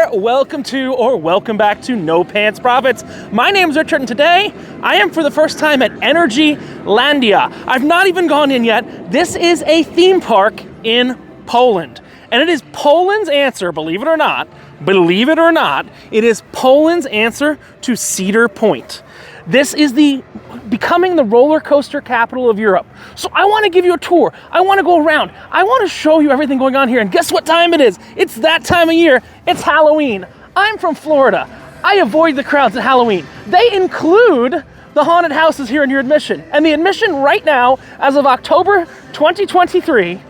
there, welcome back to No Pants Profits. My name's Richard, and today I am for the first time at Energylandia. I've not even gone in yet. This is a theme park in Poland, and it is Poland's answer, believe it or not, it is Poland's answer to Cedar Point. This is becoming the roller coaster capital of Europe. So I want to give you a tour. I want to go around. I want to show you everything going on here. And guess what time it is? It's that time of year. It's Halloween. I'm from Florida. I avoid the crowds at Halloween. They include the haunted houses here in your admission. And the admission right now, as of October 2023,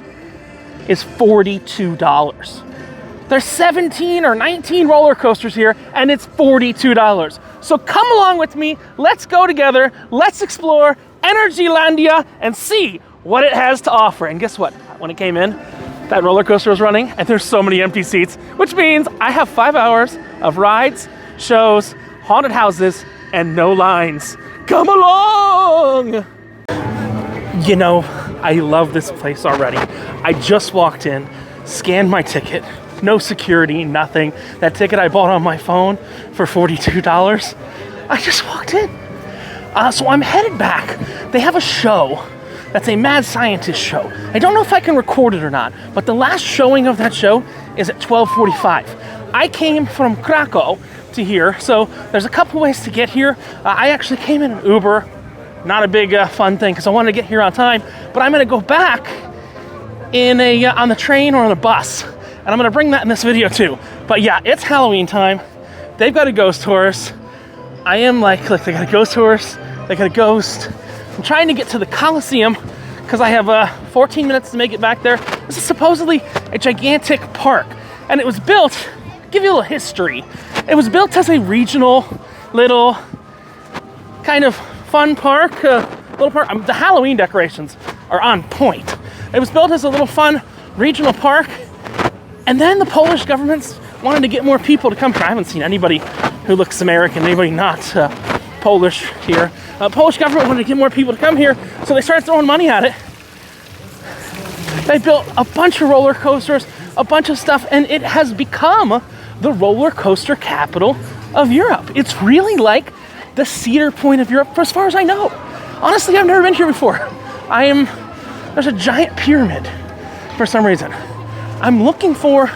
is $42. There's 17 or 19 roller coasters here, and it's $42. So come along with me, let's go together, let's explore Energylandia and see what it has to offer. And guess what? When it came in, that roller coaster was running, and there's so many empty seats, which means I have 5 hours of rides, shows, haunted houses, and no lines. Come along! You know, I love this place already. I just walked in, scanned my ticket, no security, nothing. That ticket I bought on my phone for $42. I just walked in. So I'm headed back. They have a show that's a mad scientist show. I don't know if I can record it or not, but the last showing of that show is at 12:45. I came from Krakow to here, so there's a couple ways to get here. I actually came in an Uber. Not a big fun thing because I wanted to get here on time, but I'm gonna go back in on the train or on a bus. And I'm gonna bring that in this video too. But yeah, it's Halloween time. They've got a ghost horse. I am like they got a ghost horse, they got a ghost. I'm trying to get to the Coliseum because I have 14 minutes to make it back there. This is supposedly a gigantic park. And it was built, give you a little history. It was built as a regional little kind of fun park, little park. The Halloween decorations are on point. It was built as a little fun regional park. And then the Polish government wanted to get more people to come here. I haven't seen anybody who looks American, anybody not Polish here. Polish government wanted to get more people to come here, so they started throwing money at it. They built a bunch of roller coasters, a bunch of stuff, and it has become the roller coaster capital of Europe. It's really like the Cedar Point of Europe, for as far as I know. Honestly, I've never been here before. There's a giant pyramid for some reason. I'm looking for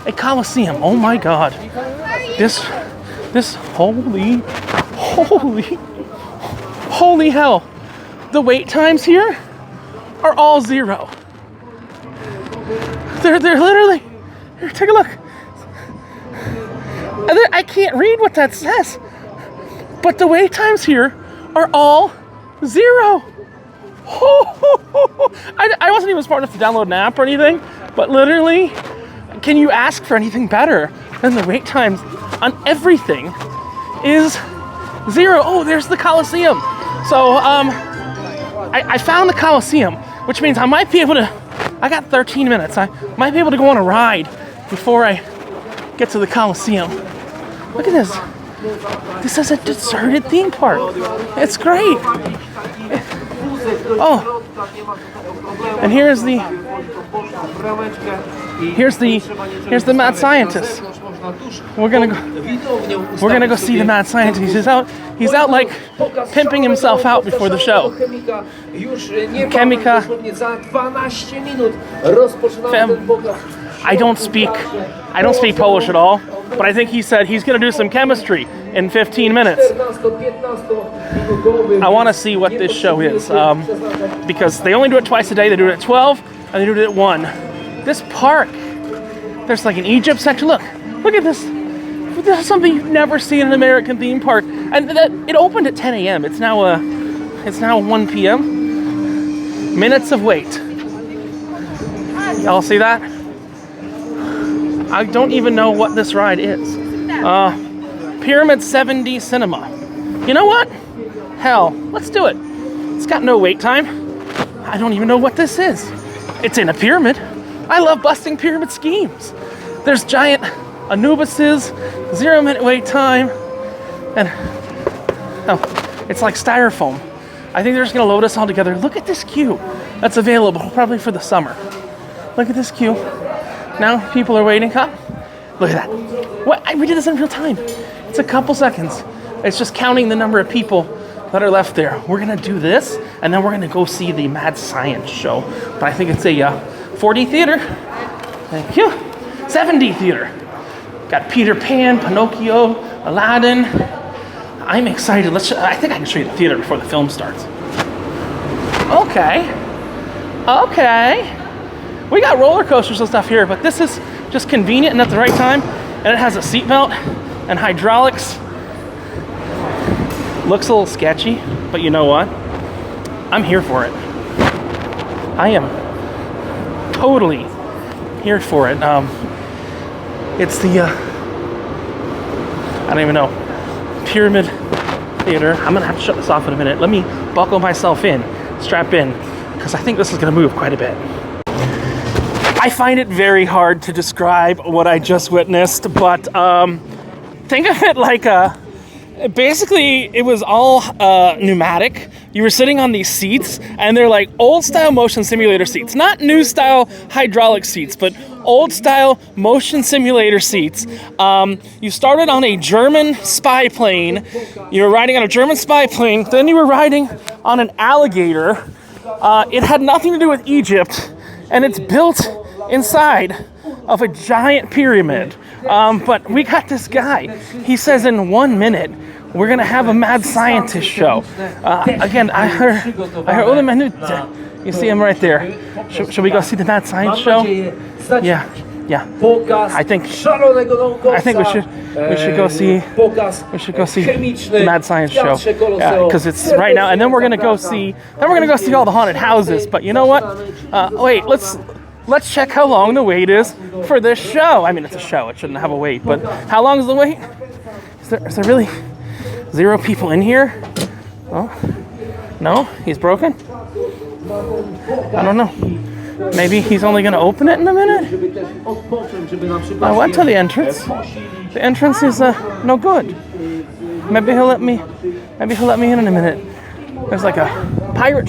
a Coliseum. Oh my God. This holy hell. The wait times here are all zero. They're literally, here, take a look. I can't read what that says, but the wait times here are all zero. I wasn't even smart enough to download an app or anything, but literally, can you ask for anything better than the wait times on everything is zero? Oh, there's the Coliseum. So I found the Coliseum, which means I might be able to, I got 13 minutes. I might be able to go on a ride before I get to the Coliseum. Look at this. This is a deserted theme park. It's great. Oh, and here's the mad scientist. We're gonna go see the mad scientist. He's out like pimping himself out before the show. Chemika. I don't speak Polish at all, but I think he said he's gonna do some chemistry in 15 minutes. I want to see what this show is because they only do it twice a day. They do it at 12 and they do it at 1. This park, there's like an Egypt section. Look at this. This is something you've never seen in an American theme park. And it opened at 10 a.m. It's now 1 p.m. Minutes of wait. Y'all see that? I don't even know what this ride is. Pyramid 7D Cinema. You know what? Hell, let's do it. It's got no wait time. I don't even know what this is. It's in a pyramid. I love busting pyramid schemes. There's giant Anubises, 0-minute wait time, and it's like styrofoam. I think they're just gonna load us all together. Look at this queue that's available probably for the summer. Look at this queue. Now people are waiting up. Look at that. What? We did this in real time. It's a couple seconds. It's just counting the number of people that are left there. We're gonna do this, and then we're gonna go see the Mad Science show. But I think it's a 4D theater. Thank you. 7D theater. Got Peter Pan, Pinocchio, Aladdin. I'm excited. I think I can show you the theater before the film starts. Okay. We got roller coasters and stuff here, but this is just convenient and at the right time. And it has a seatbelt and hydraulics. Looks a little sketchy, but you know what? I'm here for it. I am totally here for it. It's the, I don't even know, Pyramid Theater. I'm gonna have to shut this off in a minute. Let me buckle myself in, strap in, because I think this is gonna move quite a bit. I find it very hard to describe what I just witnessed, but think of it like basically it was all pneumatic. You were sitting on these seats, and they're like old style motion simulator seats, not new style hydraulic seats, but old style motion simulator seats. You started on a German spy plane. You were riding on a German spy plane. Then you were riding on an alligator. It had nothing to do with Egypt, and it's built inside of a giant pyramid. But we got this guy. He says in 1 minute, we're gonna have a mad scientist show. Again, I heard una minute. You see him right there. Should we go see the mad science show? Yeah. I think we should go see the mad science show. Yeah, because it's right now, and then we're gonna go see all the haunted houses. But you know what? Wait, let's check how long the wait is for this show. I mean, it's a show; it shouldn't have a wait. But how long is the wait? Is there really 0 people in here? Oh, no, he's broken. I don't know. Maybe he's only going to open it in a minute. I went to the entrance. The entrance is no good. Maybe he'll let me in a minute. There's like a pirate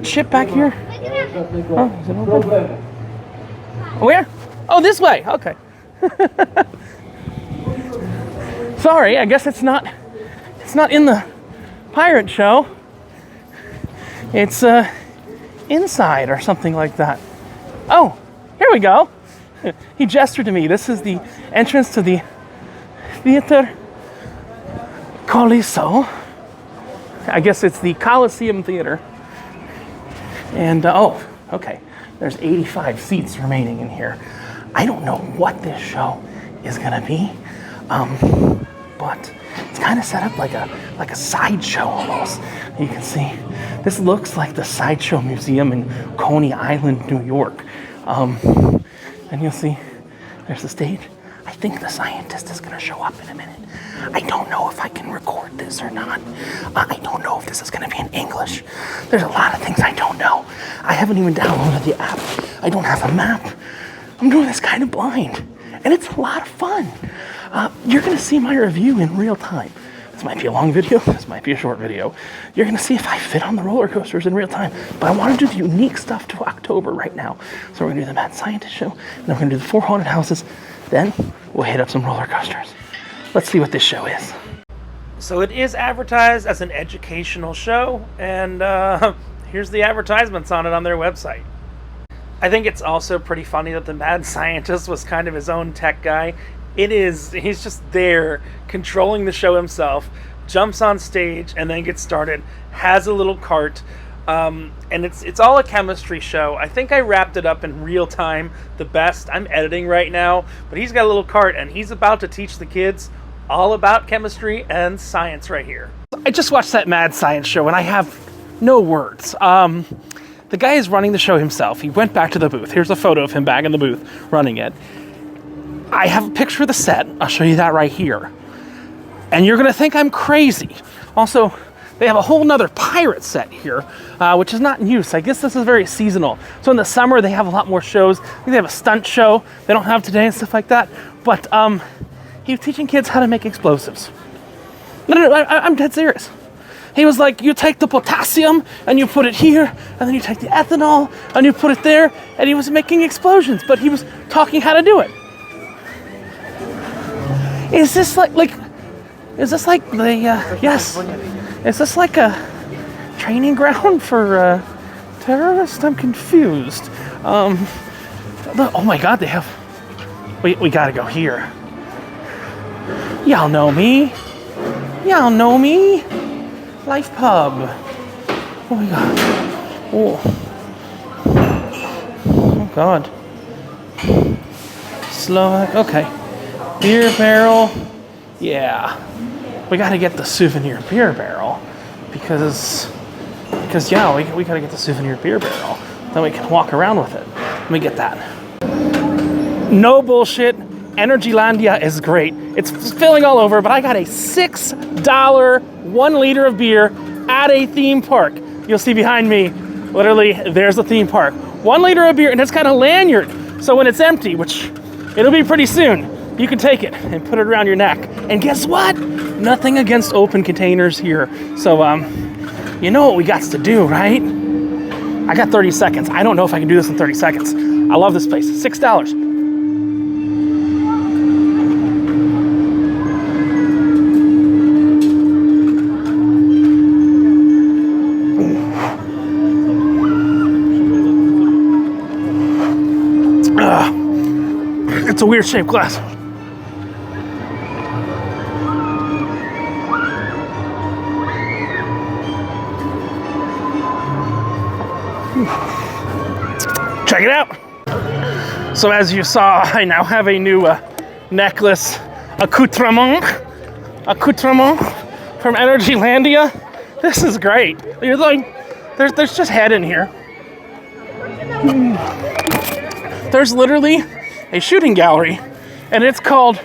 ship back here. Oh, is it open? Where? Oh, this way. Okay. Sorry, I guess it's not in the pirate show. It's inside or something like that. Oh, here we go. He gestured to me. This is the entrance to the Theater Coliseum. I guess it's the Coliseum Theater. And oh, okay. There's 85 seats remaining in here. I don't know what this show is gonna be, but it's kind of set up like a sideshow almost. You can see this looks like the Sideshow Museum in Coney Island, New York. And you'll see there's the stage. I think the scientist is gonna show up in a minute. I don't know if I can record this or not. I don't know if this is gonna be in English. There's a lot of things I don't know. I haven't even downloaded the app. I don't have a map. I'm doing this kind of blind, and it's a lot of fun. You're gonna see my review in real time. This might be a long video, this might be a short video. You're gonna see if I fit on the roller coasters in real time. But I wanna do the unique stuff to October right now. So we're gonna do the Mad Scientist show, and then we're gonna do the 4 haunted houses. Then we'll hit up some roller coasters. Let's see what this show is. So it is advertised as an educational show, and here's the advertisements on it on their website. I think it's also pretty funny that the Mad Scientist was kind of his own tech guy. He's just there controlling the show himself, jumps on stage and then gets started, has a little cart, and it's all a chemistry show. I think I wrapped it up in real time the best. I'm editing right now, but he's got a little cart and he's about to teach the kids all about chemistry and science right here. I just watched that Mad Science show and I have no words. The guy is running the show himself. He went back to the booth. Here's a photo of him back in the booth running it. I have a picture of the set. I'll show you that right here. And you're gonna think I'm crazy. Also, they have a whole nother pirate set here, which is not in use. I guess this is very seasonal. So in the summer, they have a lot more shows. I think they have a stunt show they don't have today and stuff like that. But he was teaching kids how to make explosives. No, I'm dead serious. He was like, you take the potassium and you put it here, and then you take the ethanol and you put it there, and he was making explosions, but he was talking how to do it. Is this like, is this like the, yes. Is this like a training ground for terrorists? I'm confused. Oh my God, they have, we gotta go here. Y'all know me. Y'all know me. Life Pub. Oh my God. Oh. Oh God. Slovak, okay. Beer barrel. Yeah. We gotta get the souvenir beer barrel because yeah, we gotta get the souvenir beer barrel. Then we can walk around with it. Let me get that. No bullshit. Energylandia is great. It's filling all over, but I got a $6 1 liter of beer at a theme park. You'll see behind me, literally, there's the theme park. 1 liter of beer, and it's got a lanyard. So when it's empty, which it'll be pretty soon, you can take it and put it around your neck. And guess what? Nothing against open containers here. So, you know what we got to do, right? I got 30 seconds. I don't know if I can do this in 30 seconds. I love this place. $6. It's a weird shaped glass. Check it out. So as you saw, I now have a new necklace accoutrement from Energylandia. This is great. You're like, there's just head in here. There's literally a shooting gallery, and it's called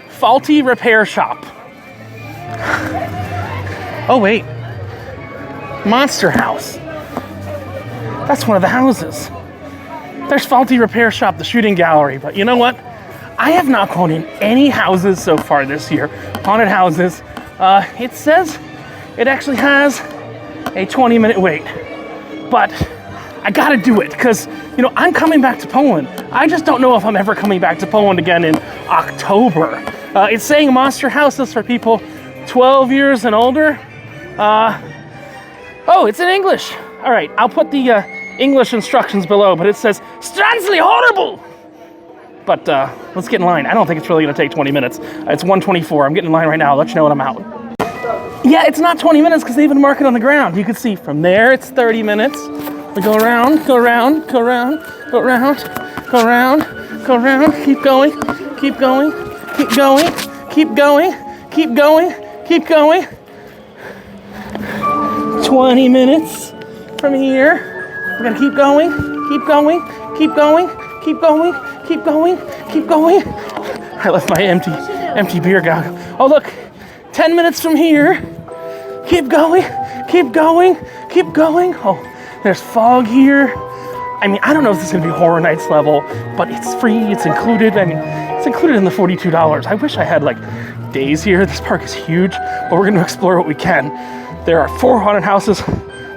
Faulty Repair Shop. Oh wait, Monster House. That's one of the houses. There's Faulty Repair Shop, the shooting gallery, but you know what? I have not gone in any houses so far this year, haunted houses. It says it actually has a 20-minute wait, but I gotta do it because, you know, I'm coming back to Poland. I just don't know if I'm ever coming back to Poland again in October. It's saying Monster House is for people 12 years and older. Oh, it's in English. All right, I'll put the English instructions below, but it says, "Strangely horrible!" But let's get in line. I don't think it's really gonna take 20 minutes. It's 1:24. I'm getting in line right now. I'll let you know when I'm out. Yeah, it's not 20 minutes because they even mark it on the ground. You can see from there, it's 30 minutes. We go around, go around, go around, go around, go around, go around, keep going, keep going, keep going, keep going, keep going, keep going. 20 minutes from here. We gotta keep going, keep going, keep going, keep going, keep going, keep going. I left my empty beer gog. Oh look, 10 minutes from here. Keep going, keep going, keep going. Oh. There's fog here. I mean, I don't know if this is gonna be Horror Nights level, but it's free, it's included. I mean, it's included in the $42. I wish I had like days here. This park is huge, but we're gonna explore what we can. There are 4 haunted houses,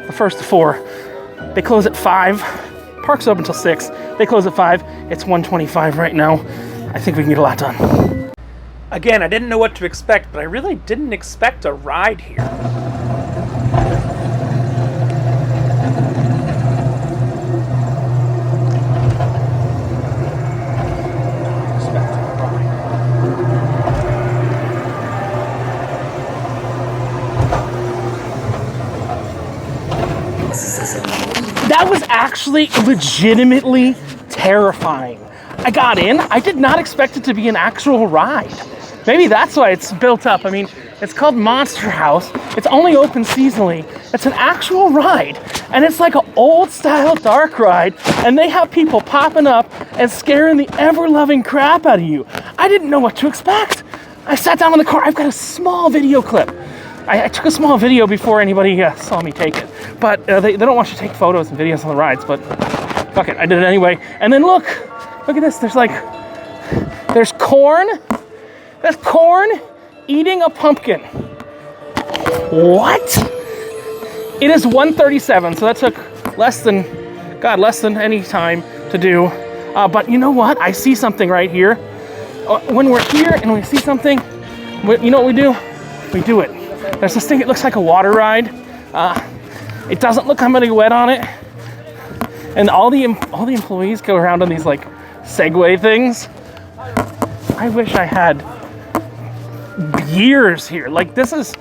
the first 4. They close at 5. Park's open until 6. They close at 5. It's 1:25 right now. I think we can get a lot done. Again, I didn't know what to expect, but I really didn't expect a ride here. That was actually legitimately terrifying. I got in. I did not expect it to be an actual ride. Maybe that's why it's built up. I mean, it's called Monster House. It's only open seasonally. It's an actual ride. And it's like an old style dark ride. And they have people popping up and scaring the ever-loving crap out of you. I didn't know what to expect. I sat down in the car. I've got a small video clip. I took a small video before anybody saw me take it. But they don't want you to take photos and videos on the rides, but fuck it, I did it anyway. And then look at this, there's corn. That's corn eating a pumpkin. What? It is 1:37, so that took less than any time to do. But you know what? I see something right here. When we're here and we see something, You know what we do? We do it. There's this thing, it looks like a water ride. It doesn't look, I'm gonna get wet on it. And all the employees go around on these like Segway things. I wish I had years here. Like this is,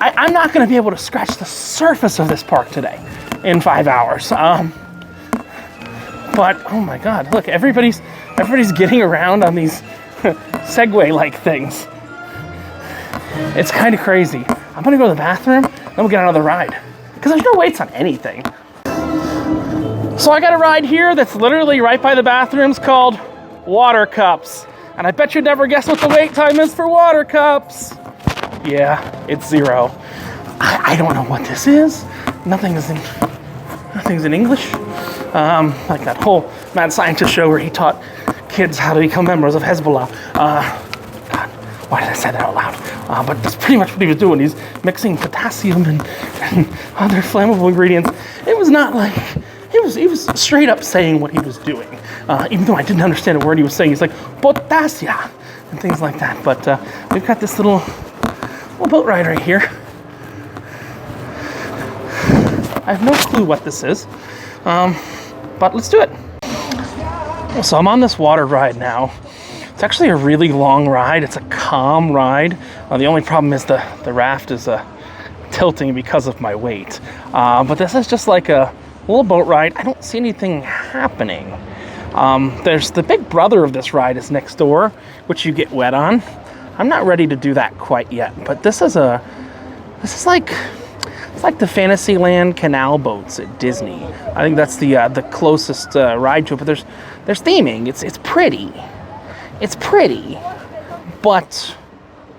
I'm not gonna be able to scratch the surface of this park today in 5 hours. But oh my God, look, everybody's getting around on these Segway-like things. It's kind of crazy. I'm gonna go to the bathroom, then we'll get another ride. Because there's no waits on anything. So I got a ride here that's literally right by the bathrooms called Water Cups. And I bet you'd never guess what the wait time is for Water Cups. Yeah, it's 0. I don't know what this is. Nothing's in English. Like that whole Mad Scientist show where he taught kids how to become members of Hezbollah. God, why did I say that out loud? But that's pretty much what he was doing. He's mixing potassium and other flammable ingredients. It was not like, he was straight up saying what he was doing. Even though I didn't understand a word he was saying. He's like, potassia, and things like that. But we've got this little boat ride right here. I have no clue what this is, but let's do it. So I'm on this water ride now. It's actually a really long ride. It's a calm ride. The only problem is the raft is tilting because of my weight. But this is just like a little boat ride. I don't see anything happening. There's the big brother of this ride is next door, which you get wet on. I'm not ready to do that quite yet, but this is like the Fantasyland canal boats at Disney. I think that's the closest ride to it. But there's theming. It's pretty. It's pretty, but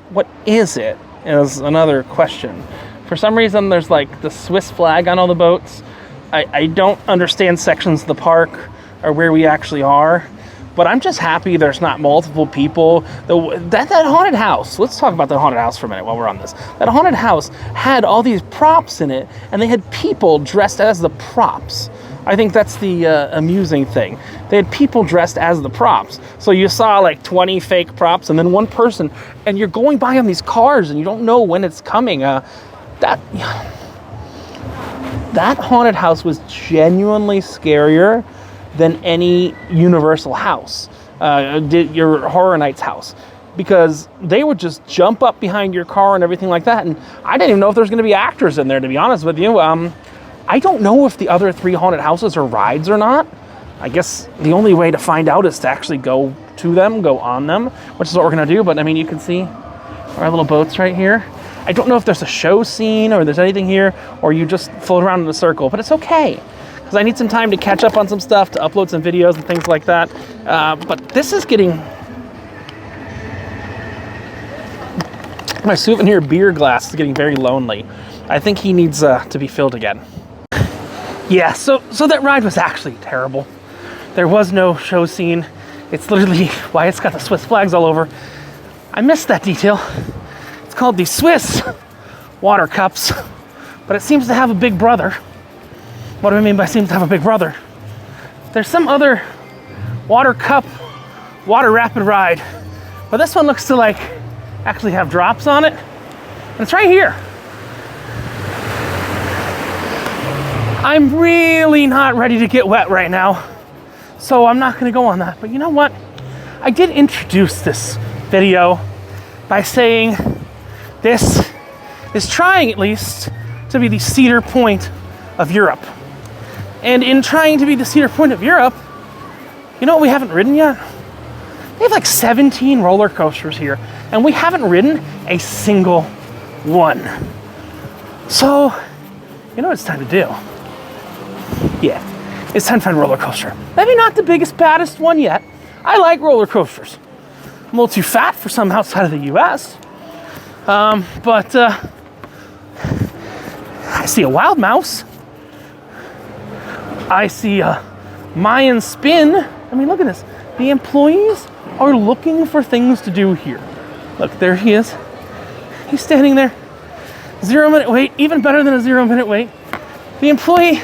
what is it is another question. For some reason, there's like the Swiss flag on all the boats. I don't understand sections of the park or where we actually are, but I'm just happy there's not multiple people. That haunted house, let's talk about the haunted house for a minute while we're on this. That haunted house had all these props in it, and they had people dressed as the props. I think that's the amusing thing. They had people dressed as the props. So you saw like 20 fake props and then one person, and you're going by on these cars and you don't know when it's coming. That haunted house was genuinely scarier than any Universal house, your Horror Nights house, because they would just jump up behind your car and everything like that. And I didn't even know if there's going to be actors in there, to be honest with you. I don't know if the other 3 haunted houses are rides or not. I guess the only way to find out is to actually go to them, go on them, which is what we're going to do. But I mean, you can see our little boats right here. I don't know if there's a show scene or there's anything here, or you just float around in a circle, but it's okay. Because I need some time to catch up on some stuff, to upload some videos and things like that. But this is getting... My souvenir beer glass is getting very lonely. I think he needs to be filled again. Yeah, so that ride was actually terrible. There was no show scene. It's literally why it's got the Swiss flags all over. I missed that detail. It's called the Swiss Water Cups, but it seems to have a big brother. What do I mean by seems to have a big brother? There's some other water cup, water rapid ride, but this one looks to like actually have drops on it. And it's right here. I'm really not ready to get wet right now, so I'm not gonna go on that. But you know what? I did introduce this video by saying this is trying at least to be the Cedar Point of Europe. And in trying to be the Cedar Point of Europe, you know what we haven't ridden yet? We have like 17 roller coasters here, and we haven't ridden a single one. So, you know what it's time to do? Yeah, it's time to find a roller coaster. Maybe not the biggest, baddest one yet. I like roller coasters. I'm a little too fat for some outside of the US. But I see a wild mouse. I see a Mayan spin. I mean, look at this. The employees are looking for things to do here. Look, there he is. He's standing there. 0 minute wait, even better than a 0 minute wait. The employee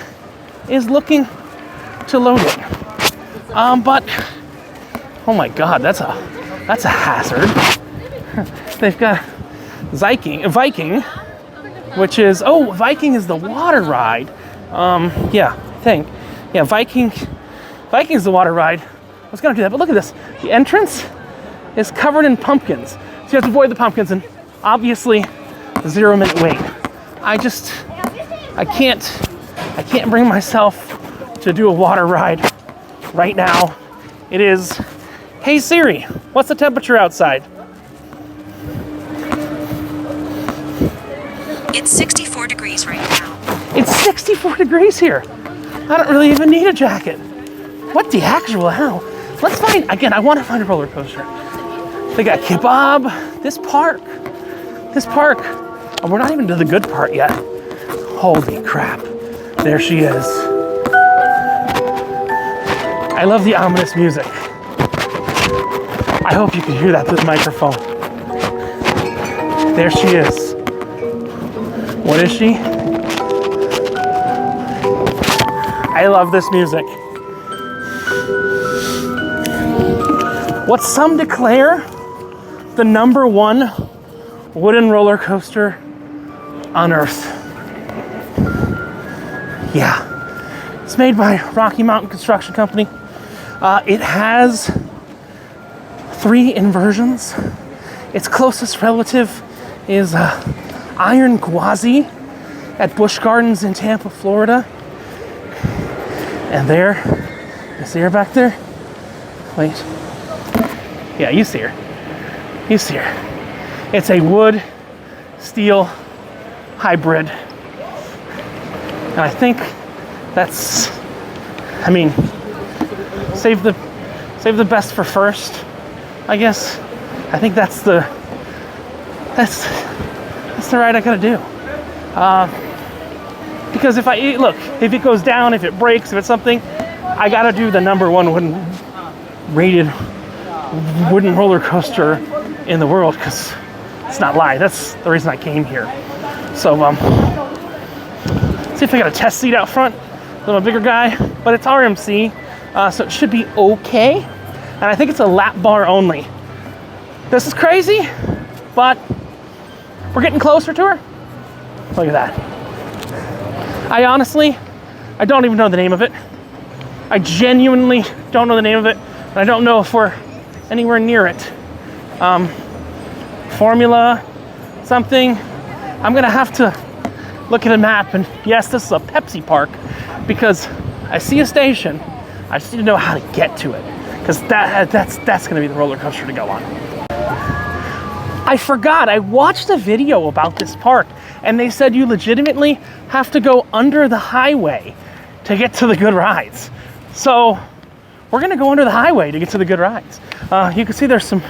is looking to load it. But oh my God, that's a hazard. they've got Viking, which is, Viking is the water ride. Yeah, I think. Yeah, Viking is the water ride. I was gonna do that, but look at this. The entrance is covered in pumpkins. So you have to avoid the pumpkins, and obviously 0 minute wait. I can't bring myself to do a water ride right now. It is, hey Siri, what's the temperature outside? It's 64 degrees right now. It's 64 degrees here. I don't really even need a jacket. What the actual hell? Let's find, again, I want to find a roller coaster. They got kebab, this park. And we're not even to the good part yet. Holy crap. There she is. I love the ominous music. I hope you can hear that through the microphone. There she is. What is she? I love this music. What some declare the #1 wooden roller coaster on Earth. Yeah. It's made by Rocky Mountain Construction Company. It has 3 inversions. Its closest relative is Iron Gwazi at Busch Gardens in Tampa, Florida. And there, you see her back there? Wait. Yeah, you see her. You see her. It's a wood, steel hybrid. And I think that's, I mean, save the best for first, I guess. I think that's the ride I gotta do. Because if if it goes down, if it breaks, if it's something, I gotta do the #1 rated wooden roller coaster in the world, because it's not live. That's the reason I came here. So, see if I got a test seat out front. A little bigger guy, but it's RMC, so it should be okay. And I think it's a lap bar only. This is crazy, but we're getting closer to her. Look at that. I don't even know the name of it. I genuinely don't know the name of it, and I don't know if we're anywhere near it. Formula something. I'm gonna have to look at a map, and yes, this is a Pepsi park, because I see a station. I just need to know how to get to it, because that's gonna be the roller coaster to go on. I forgot, I watched a video about this park, and they said you legitimately have to go under the highway to get to the good rides. So we're gonna go under the highway to get to the good rides. You can see there's some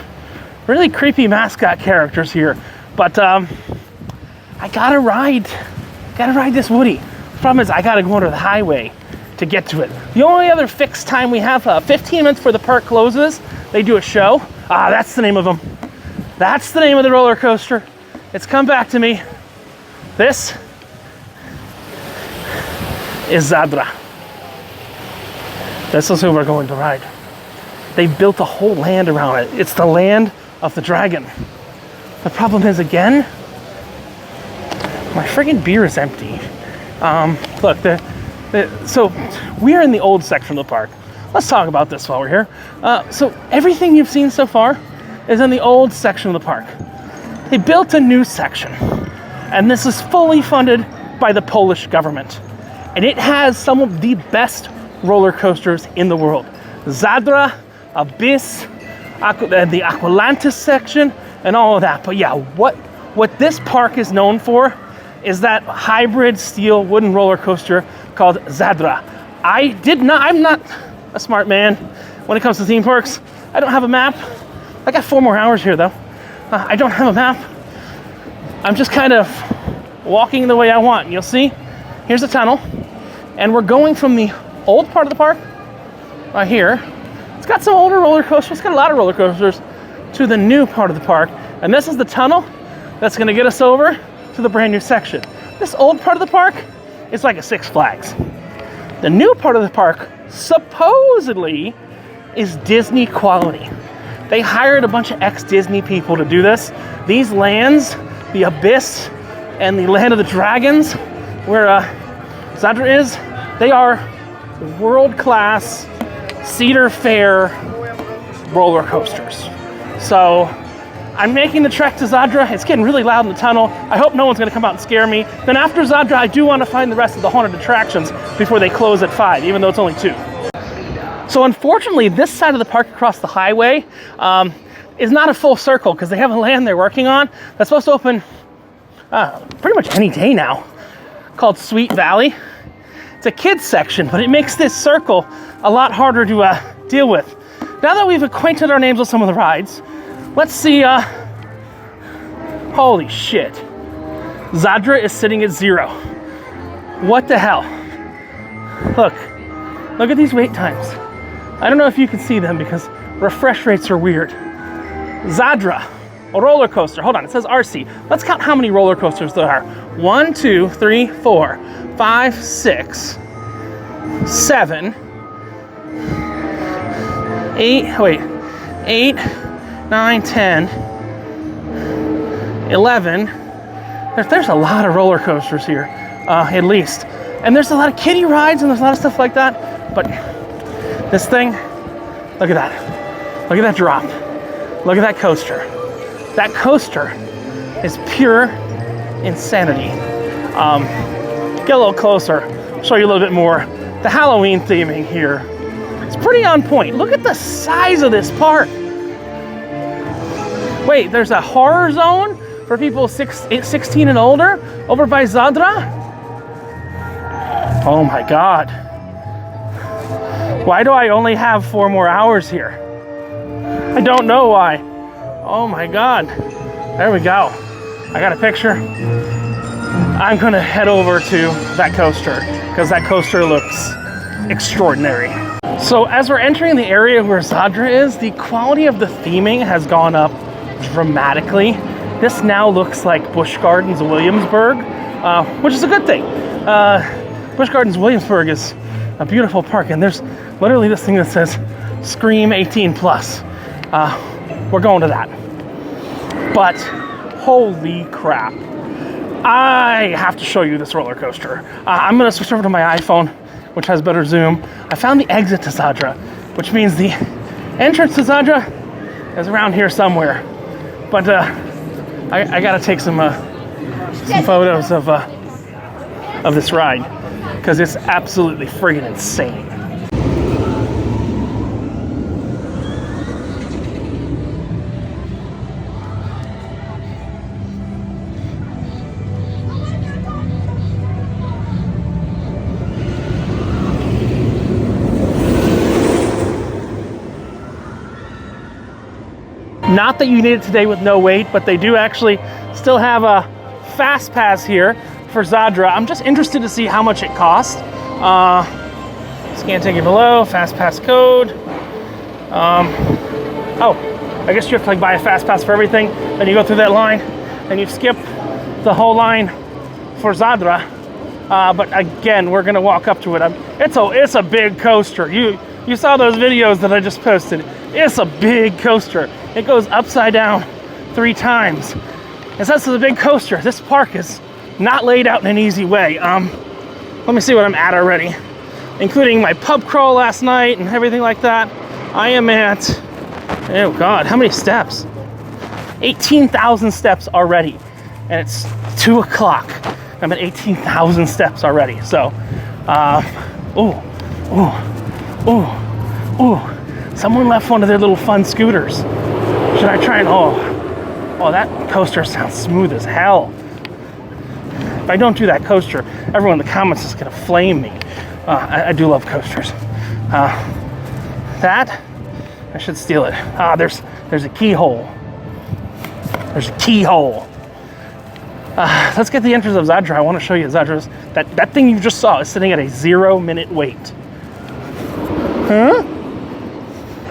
really creepy mascot characters here, but I gotta ride this Woody. The problem is I gotta go under the highway to get to it. The only other fixed time we have, 15 minutes before the park closes, they do a show. That's the name of them. That's the name of the roller coaster. It's come back to me. This is Zadra. This is who we're going to ride. They built a whole land around it. It's the land of the dragon. The problem is, again, my friggin' beer is empty. Look, so we're in the old section of the park. Let's talk about this while we're here. So everything you've seen so far is in the old section of the park. They built a new section, and this is fully funded by the Polish government. And it has some of the best roller coasters in the world. Zadra, Abyss, the Aqualantis section, and all of that. But yeah, what this park is known for is that hybrid steel wooden roller coaster called Zadra. I'm not a smart man when it comes to theme parks. I don't have a map. I got 4 more hours here though. I don't have a map. I'm just kind of walking the way I want. You'll see, here's a tunnel, and we're going from the old part of the park, right here. It's got some older roller coasters, it's got a lot of roller coasters, to the new part of the park. And this is the tunnel that's gonna get us over to the brand new section. This old part of the park is like a Six Flags. The new part of the park, supposedly, is Disney quality. They hired a bunch of ex-Disney people to do this. These lands, the Abyss and the Land of the Dragons, where Zadra is, they are world-class Cedar Fair roller coasters. So I'm making the trek to Zadra. It's getting really loud in the tunnel. I hope no one's gonna come out and scare me. Then after Zadra, I do want to find the rest of the haunted attractions before they close at 5, even though it's only 2. So unfortunately, this side of the park across the highway is not a full circle because they have a land they're working on that's supposed to open pretty much any day now, called Sweet Valley. It's a kids section, but it makes this circle a lot harder to deal with. Now that we've acquainted our names with some of the rides, let's see, holy shit. Zadra is sitting at 0. What the hell? Look at these wait times. I don't know if you can see them because refresh rates are weird. Zadra, a roller coaster. Hold on, it says RC. Let's count how many roller coasters there are. 1, 2, 3, 4, 5, 6, 7, 8, 9, 10, 11. There's a lot of roller coasters here, at least. And there's a lot of kiddie rides and there's a lot of stuff like that. But this thing, look at that. Look at that drop. Look at that coaster. That coaster is pure insanity. Get a little closer, show you a little bit more. The Halloween theming here, it's pretty on point. Look at the size of this park. Wait, there's a horror zone for people 16 and older over by Zadra? Oh my God. Why do I only have 4 more hours here? I don't know why. Oh my God. There we go. I got a picture. I'm gonna head over to that coaster because that coaster looks extraordinary. So as we're entering the area where Zadra is, the quality of the theming has gone up dramatically. This now looks like Busch Gardens Williamsburg, which is a good thing. Busch Gardens Williamsburg is a beautiful park, and there's literally this thing that says Scream 18 plus. We're going to that. But holy crap, I have to show you this roller coaster. I'm gonna switch over to my iPhone, which has better zoom. I found the exit to Zadra, which means the entrance to Zadra is around here somewhere. But I gotta take some photos of this ride because it's absolutely friggin' insane. Not that you need it today with no wait, but they do actually still have a fast pass here for Zadra. I'm just interested to see how much it costs. Scan ticket below, fast pass code. Oh, I guess you have to buy a fast pass for everything. Then you go through that line, and you skip the whole line for Zadra. But again, we're gonna walk up to it. It's a big coaster. You saw those videos that I just posted. It's a big coaster. It goes upside down 3 times. And since it's a big coaster, this park is not laid out in an easy way. Let me see what I'm at already. Including my pub crawl last night and everything like that. I am at, oh God, how many steps? 18,000 steps already. And it's 2 o'clock. I'm at 18,000 steps already. So, someone left one of their little fun scooters. Should I try and, oh, that coaster sounds smooth as hell. If I don't do that coaster, everyone in the comments is gonna flame me. I do love coasters. That, I should steal it. There's a keyhole. There's a keyhole. Let's get the entrance of Zadra. I want to show you Zadra's. That thing you just saw is sitting at a 0-minute wait. Huh?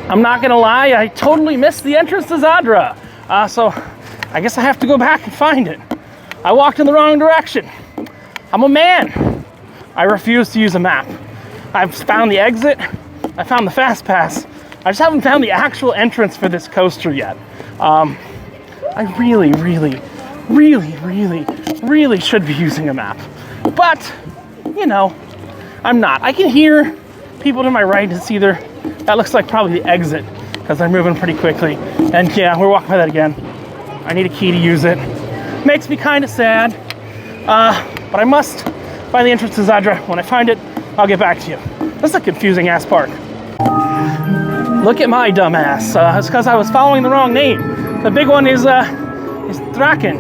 I'm not gonna lie, I totally missed the entrance to Zadra. So I guess I have to go back and find it. I walked in the wrong direction. I'm a man. I refuse to use a map. I've found the exit. I found the fast pass. I just haven't found the actual entrance for this coaster yet. I I really, really, really, really, really should be using a map. But, you know, I'm not. I can hear people to my right. It's either, that looks like probably the exit because they're moving pretty quickly. And yeah, we're walking by that again. I need a key to use it. Makes me kind of sad. But I must find the entrance to Zadra. When I find it, I'll get back to you. This is a confusing ass park. Look at my dumb ass. It's because I was following the wrong name. The big one is Draken,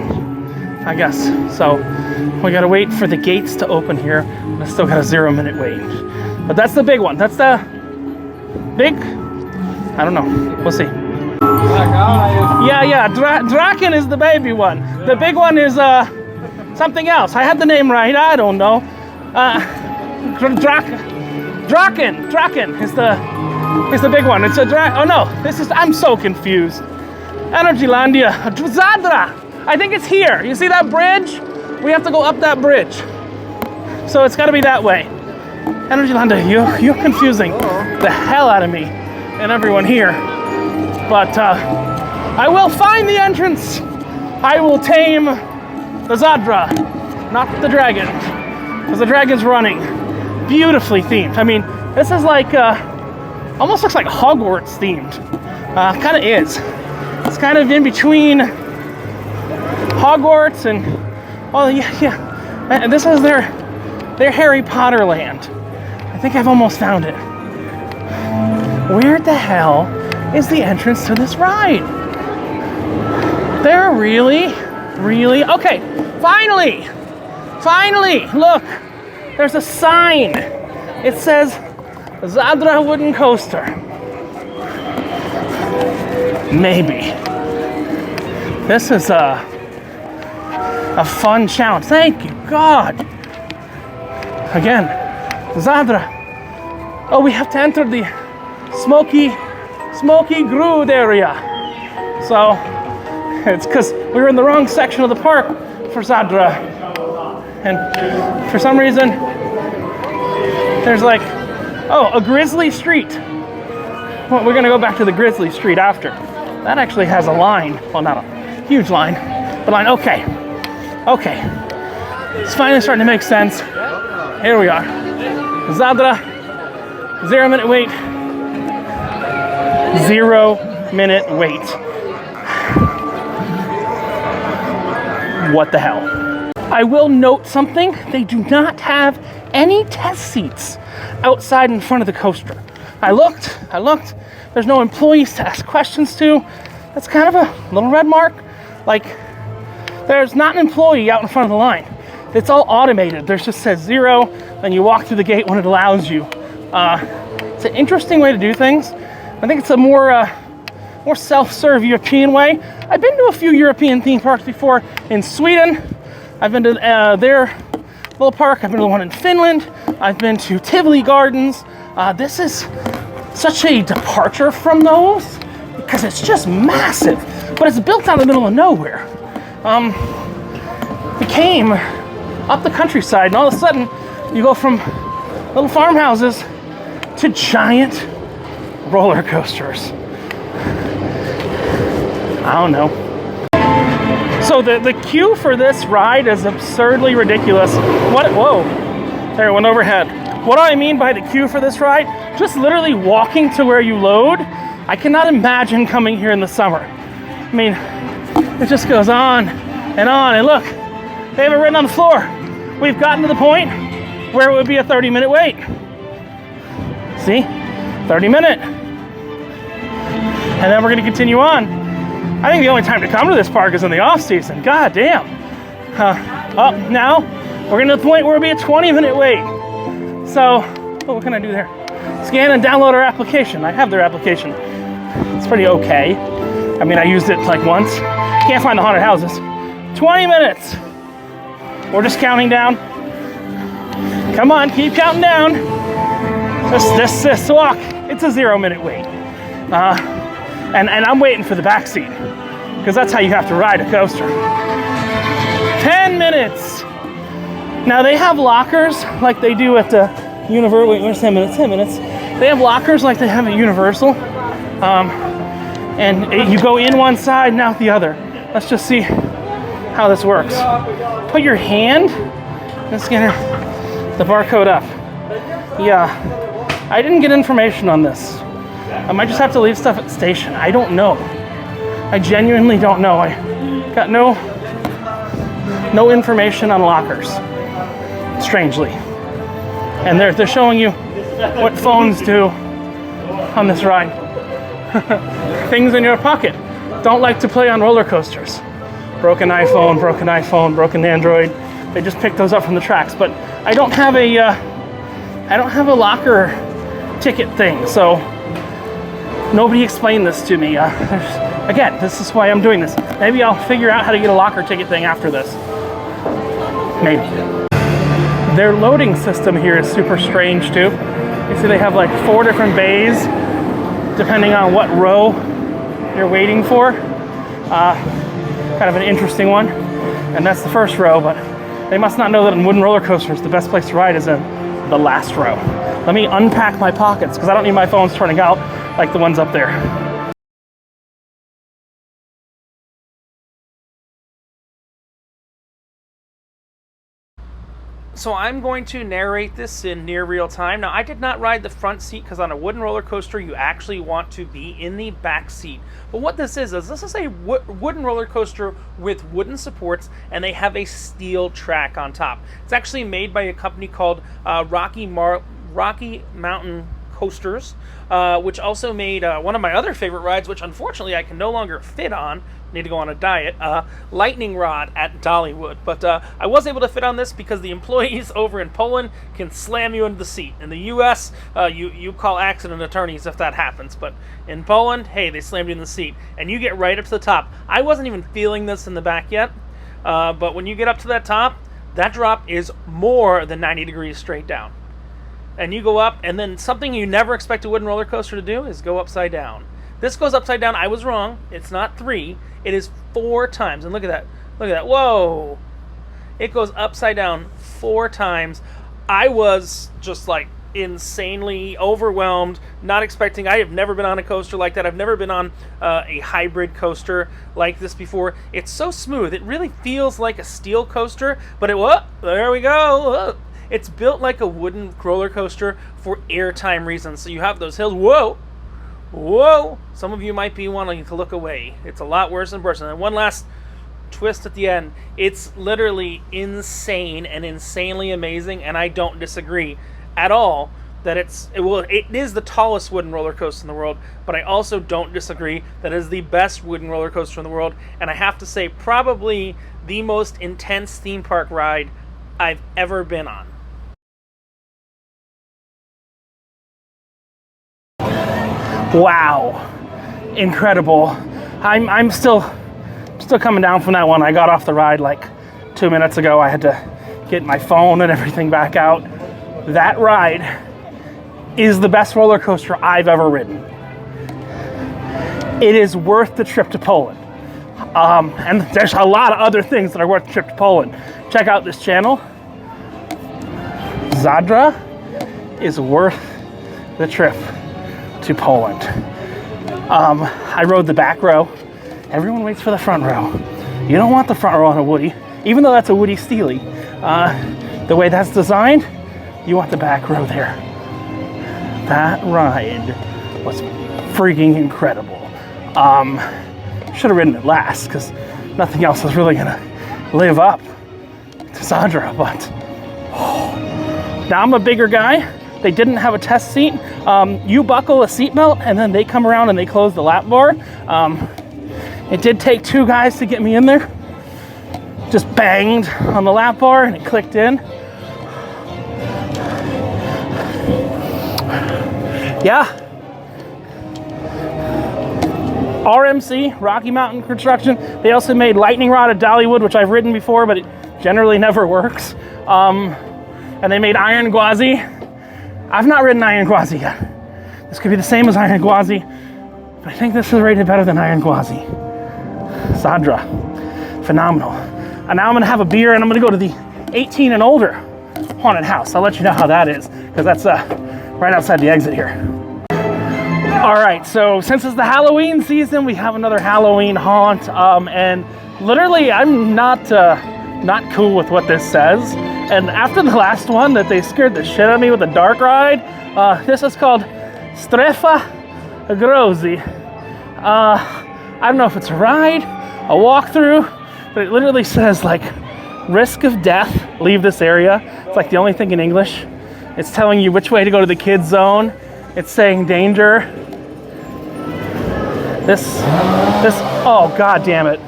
I guess. So we gotta wait for the gates to open here. I still got a 0-minute wait. But that's the big one. That's the big, I don't know. We'll see. Yeah, Draken is the baby one. The big one is something else. I had the name right. I don't know. Draken is the big one. It's a oh no, I'm so confused. Energylandia, Zadra. I think it's here. You see that bridge? We have to go up that bridge. So it's got to be that way. Energylandia, you're confusing the hell out of me and everyone here. But I will find the entrance. I will tame the Zadra, not the dragon, because the dragon's running. Beautifully themed. I mean, this is like, almost looks like Hogwarts themed. Kind of is. It's kind of in between Hogwarts and, oh yeah. And this is their Harry Potter land. I think I've almost found it. Where the hell is the entrance to this ride? They're really, okay, finally, look, there's a sign. It says Zadra wooden coaster. Maybe. This is a fun challenge. Thank you, God. Again, Zadra. Oh, we have to enter the smoky Grood area. So it's because we were in the wrong section of the park for Zadra. And for some reason, there's like, oh, a Grizzly Street. Well, we're gonna go back to the Grizzly Street after. That actually has a line. Well, not a huge line, but line, okay. It's finally starting to make sense. Here we are. Zadra, 0-minute wait. 0-minute wait. What the hell? I will note something. They do not have any test seats outside in front of the coaster. I looked. There's no employees to ask questions to. That's kind of a little red mark. Like, there's not an employee out in front of the line. It's all automated. There's just says 0, and you walk through the gate when it allows you. It's an interesting way to do things. I think it's a more self-serve European way. I've been to a few European theme parks before in Sweden. I've been to their little park. I've been to the one in Finland. I've been to Tivoli Gardens. This is such a departure from those because it's just massive, but it's built out in the middle of nowhere. It came up the countryside, and all of a sudden, you go from little farmhouses to giant roller coasters. I don't know. So the queue for this ride is absurdly ridiculous. Whoa, there it went overhead. What do I mean by the queue for this ride? Just literally walking to where you load. I cannot imagine coming here in the summer. I mean, it just goes on, and look, they have it written on the floor. We've gotten to the point where it would be a 30-minute wait. See? 30-minute. And then we're gonna continue on. I think the only time to come to this park is in the off-season. God damn. Now we're getting to the point where it'll be a 20-minute wait. So, what can I do there? Scan and download our application. I have their application. It's pretty okay. I mean, I used it like once. Can't find the haunted houses. 20 minutes. We're just counting down. Come on, keep counting down. This walk, it's a 0-minute wait. And I'm waiting for the back seat because that's how you have to ride a coaster. 10 minutes. Now they have lockers like they do at the Universal. Wait, where's 10 minutes? 10 minutes. They have lockers like they have at Universal. And you go in one side and out the other. let's just see how this works. Put your hand in the scanner, the barcode up. Yeah, I didn't get information on this. I might just have to leave stuff at the station. I don't know. I genuinely don't know. I got no information on lockers, strangely. And they're showing you what phones do on this ride. Things in your pocket. Don't like to play on roller coasters. Broken iPhone, broken Android. They just picked those up from the tracks. But I don't have a locker ticket thing, so nobody explained this to me. Again, this is why I'm doing this. Maybe I'll figure out how to get a locker ticket thing after this. Maybe. Their loading system here is super strange too. You see they have like 4 different bays depending on what row you're waiting for. Kind of an interesting one. And that's the first row, but they must not know that in wooden roller coasters, the best place to ride is in the last row. Let me unpack my pockets because I don't need my phones turning out like the ones up there. So I'm going to narrate this in near real time. Now, I did not ride the front seat because on a wooden roller coaster, you actually want to be in the back seat. But what this is a wooden roller coaster with wooden supports, and they have a steel track on top. It's actually made by a company called Rocky Mountain Coasters, which also made one of my other favorite rides, which unfortunately I can no longer fit on. Need to go on a diet. Lightning Rod at Dollywood. But I was able to fit on this because the employees over in Poland can slam you into the seat. In the U.S., you call accident attorneys if that happens. But in Poland, hey, they slammed you in the seat. And you get right up to the top. I wasn't even feeling this in the back yet. But when you get up to that top, that drop is more than 90 degrees straight down. And you go up, and then something you never expect a wooden roller coaster to do is go upside down. This goes upside down. I was wrong. It's not 3. It is 4 times. And look at that. Look at that. Whoa. It goes upside down 4 times. I was just like insanely overwhelmed, not expecting. I have never been on a coaster like that. I've never been on a hybrid coaster like this before. It's so smooth. It really feels like a steel coaster, but there we go. It's built like a wooden roller coaster for airtime reasons. So you have those hills. Whoa! Some of you might be wanting to look away. It's a lot worse in person. And one last twist at the end. It's literally insane and insanely amazing, and I don't disagree at all that it is the tallest wooden roller coaster in the world, but I also don't disagree that it is the best wooden roller coaster in the world, and I have to say probably the most intense theme park ride I've ever been on. Wow, incredible. I'm still coming down from that one. I got off the ride like 2 minutes ago. I had to get my phone and everything back out. That ride is the best roller coaster I've ever ridden. It is worth the trip to Poland. And there's a lot of other things that are worth the trip to Poland. Check out this channel. Zadra is worth the trip to Poland. I rode the back row. Everyone waits for the front row. You don't want the front row on a Woody, even though that's a Woody Steely. The way that's designed, you want the back row there. That ride was freaking incredible. Should have ridden it last because nothing else is really gonna live up to Zadra, but now I'm a bigger guy. They didn't have a test seat. You buckle a seatbelt and then they come around and they close the lap bar. It did take 2 guys to get me in there. Just banged on the lap bar and it clicked in. Yeah. RMC, Rocky Mountain Construction. They also made Lightning Rod at Dollywood, which I've ridden before, but it generally never works. And they made Iron Gwazi. I've not ridden Iron Gwazi yet. This could be the same as Iron Gwazi, but I think this is rated better than Iron Gwazi. Zadra, phenomenal. And now I'm gonna have a beer and I'm gonna go to the 18 and older haunted house. I'll let you know how that is, because that's right outside the exit here. All right, so since it's the Halloween season, we have another Halloween haunt, and literally, I'm not cool with what this says. And after the last one that they scared the shit out of me with a dark ride, this is called Strefa Grozi. I don't know if it's a ride, a walkthrough, but it literally says like, risk of death, leave this area. It's like the only thing in English. It's telling you which way to go to the kids zone. It's saying danger. This, oh, god damn it.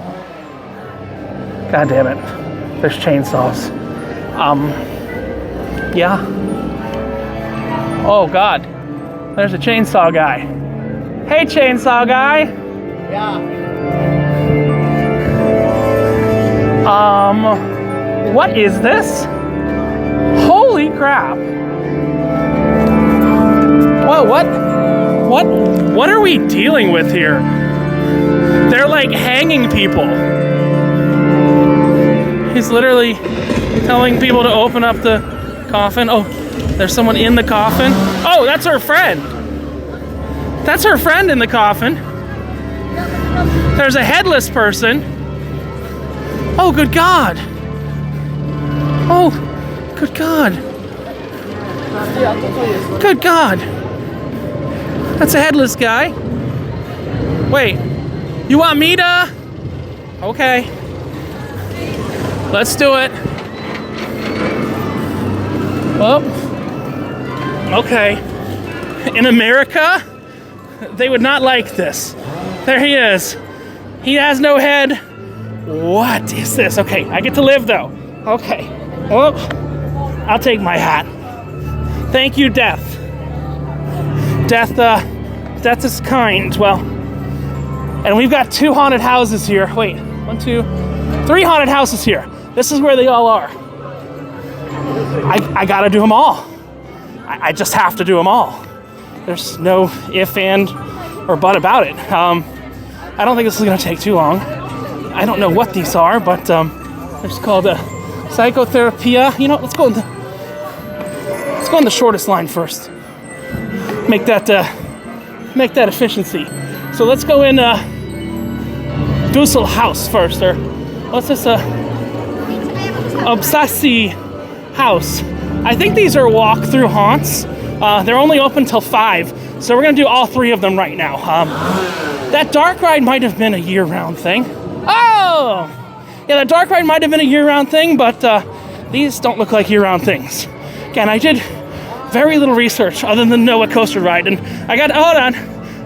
God damn it. There's chainsaws. Yeah. Oh god. There's a chainsaw guy. Hey, chainsaw guy. Yeah. What is this? Holy crap. Whoa, what are we dealing with here? They're like hanging people. He's literally telling people to open up the coffin. Oh, there's someone in the coffin. Oh, that's her friend. That's her friend in the coffin. There's a headless person. Oh, good God. Oh, good God. Good God. That's a headless guy. Wait, you want me to? Okay. Let's do it. Oh. Okay. In America, they would not like this. There he is. He has no head. What is this? Okay, I get to live though. Okay. Well, I'll take my hat. Thank you, Death. Death is kind. Well, and we've got 2 haunted houses here. Wait, 1, 2, 3 haunted houses here. This is where they all are. I gotta do them all. I just have to do them all. There's no if, and, or but about it. I don't think this is gonna take too long. I don't know what these are, but they're just called psychotherapia. You know, let's go in the shortest line first. Make that efficiency. So let's go in Dussel House first, or what's this? Obsessi House. I think these are walk-through haunts. They're only open till 5, so we're gonna do all 3 of them right now. That dark ride might have been a year-round thing. Oh! Yeah, that dark ride might have been a year-round thing, but these don't look like year-round things. Again, I did very little research other than know a coaster ride, and hold on,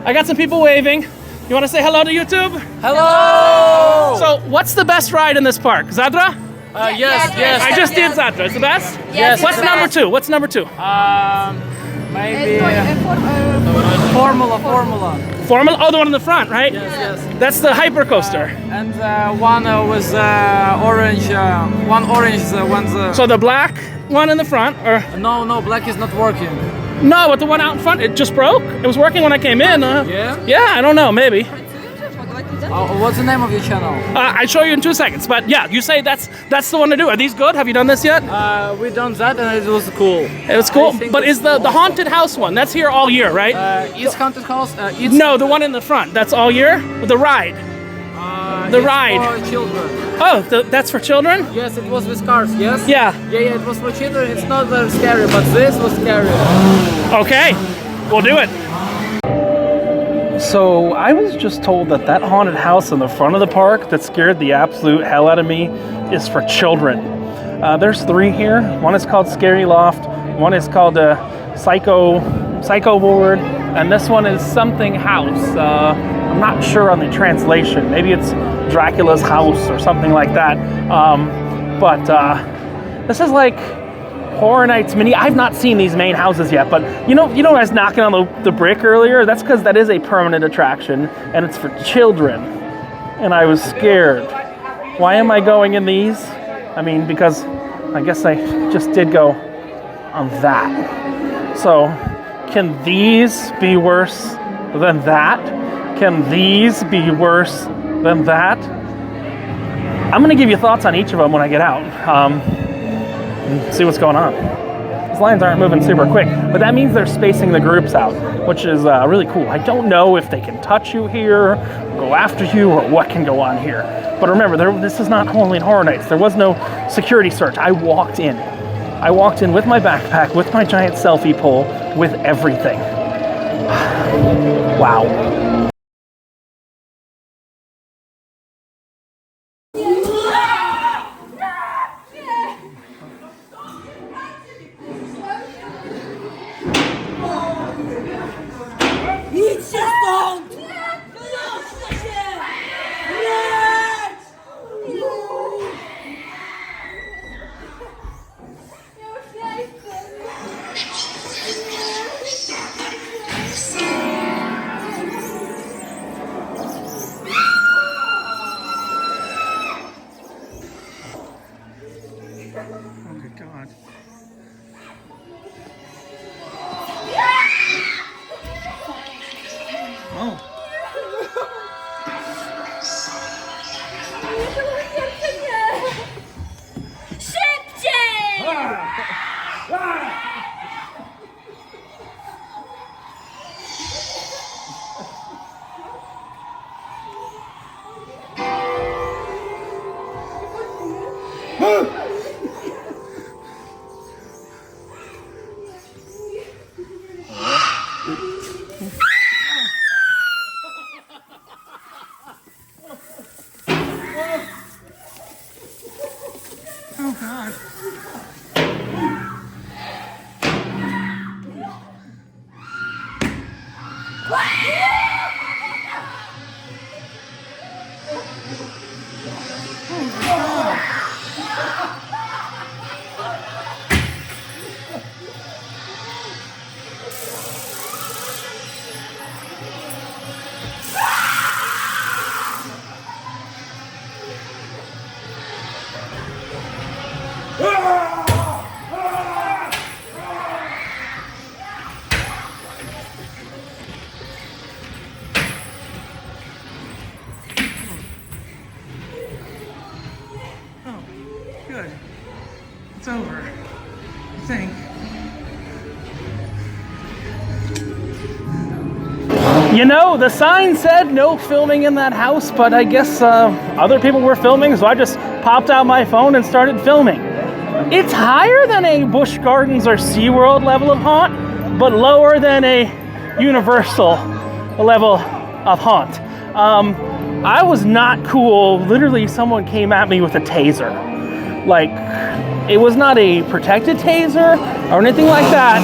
I got some people waving. You want to say hello to YouTube? Hello! So, what's the best ride in this park? Zadra? Yes. I just did Zadra. It's the best? Yes. What's number 2? What's number 2? Maybe Formula. Formula? Oh, the one in the front, right? Yes. That's the Hypercoaster. And one was orange. One orange. So the black one in the front, or No, black is not working. no? But the one out in front, it just broke. It was working when I came in. Yeah? Yeah, I don't know. Maybe. What's the name of your channel? I'll show you in 2 seconds. But yeah, you say that's the one to do. Are these good? Have you done this yet? We done that and it was cool. It was cool. But is the haunted house one? That's here all year, right? It's haunted house. No, the one in the front. That's all year. The ride. The ride. For children. Oh, that's for children? Yes, it was with cars. Yes. Yeah. Yeah. It was for children. It's not very scary, but this was scary. Okay, we'll do it. So I was just told that haunted house in the front of the park that scared the absolute hell out of me is for children. There's 3 here. One is called Scary Loft. One is called Psycho Ward, and this one is something house. I'm not sure on the translation. Maybe it's Dracula's house or something like that. But this is like Horror Nights Mini. I've not seen these main houses yet, but you know I was knocking on the brick earlier? That's because that is a permanent attraction, and it's for children. And I was scared. Why am I going in these? I mean, because I guess I just did go on that. So, can these be worse than that? Can these be worse than that? I'm gonna give you thoughts on each of them when I get out. And see what's going on. These lines aren't moving super quick, but that means they're spacing the groups out, which is really cool. I don't know if they can touch you here, go after you, or what can go on here. But remember, this is not Halloween Horror Nights. There was no security search. I walked in. I walked in with my backpack, with my giant selfie pole, with everything. Wow. Good. It's over. I think. You know, the sign said no filming in that house, but I guess other people were filming, so I just popped out my phone and started filming. It's higher than a Busch Gardens or SeaWorld level of haunt, but lower than a Universal level of haunt. I was not cool. Literally, someone came at me with a taser. Like, it was not a protected taser or anything like that.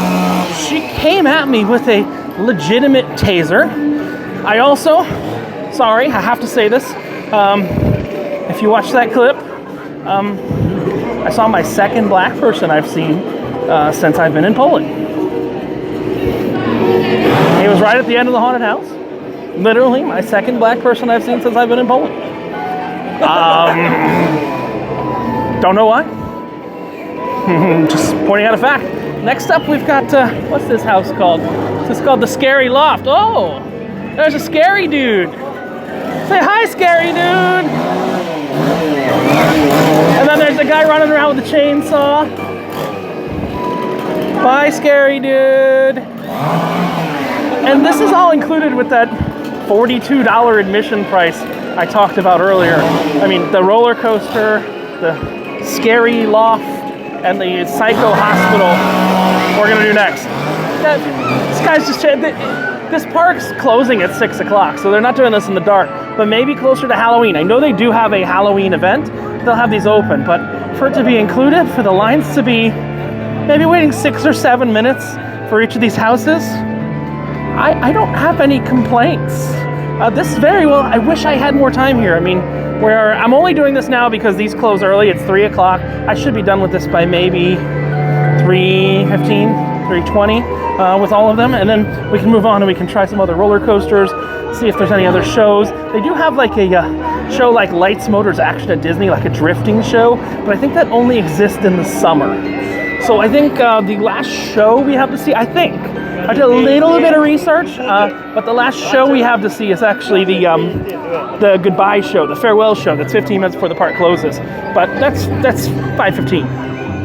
She came at me with a legitimate taser. I also, sorry, I have to say this. If you watch that clip, I saw my second black person I've seen since I've been in Poland. He was right at the end of the haunted house. Literally, my second black person I've seen since I've been in Poland. Don't know why. Just pointing out a fact. Next up, we've got, what's this house called? This is called the Scary Loft. Oh, there's a scary dude. Say hi, scary dude. And then there's a guy running around with a chainsaw. Bye, scary dude. And this is all included with that $42 admission price I talked about earlier. I mean, the roller coaster, the Scary Loft, and the Psycho Hospital we're gonna do next. This guy's just, this park's closing at 6 o'clock, so they're not doing this in the dark, but maybe closer to Halloween. I know they do have a Halloween event. They'll have these open, but for it to be included, for the lines to be maybe waiting 6 or 7 minutes for each of these houses, I don't have any complaints. This very well, I wish I had more time here. I mean, I'm only doing this now because these close early. It's 3 o'clock. I should be done with this by maybe 3:15, 3:20 with all of them. And then we can move on and we can try some other roller coasters, see if there's any other shows. They do have like a show like Lights, Motors, Action at Disney, like a drifting show, but I think that only exists in the summer. So I think the last show we have to see, I did a little bit of research, but the last show we have to see is actually the goodbye show, the farewell show. That's 15 minutes before the park closes. But that's 5:15.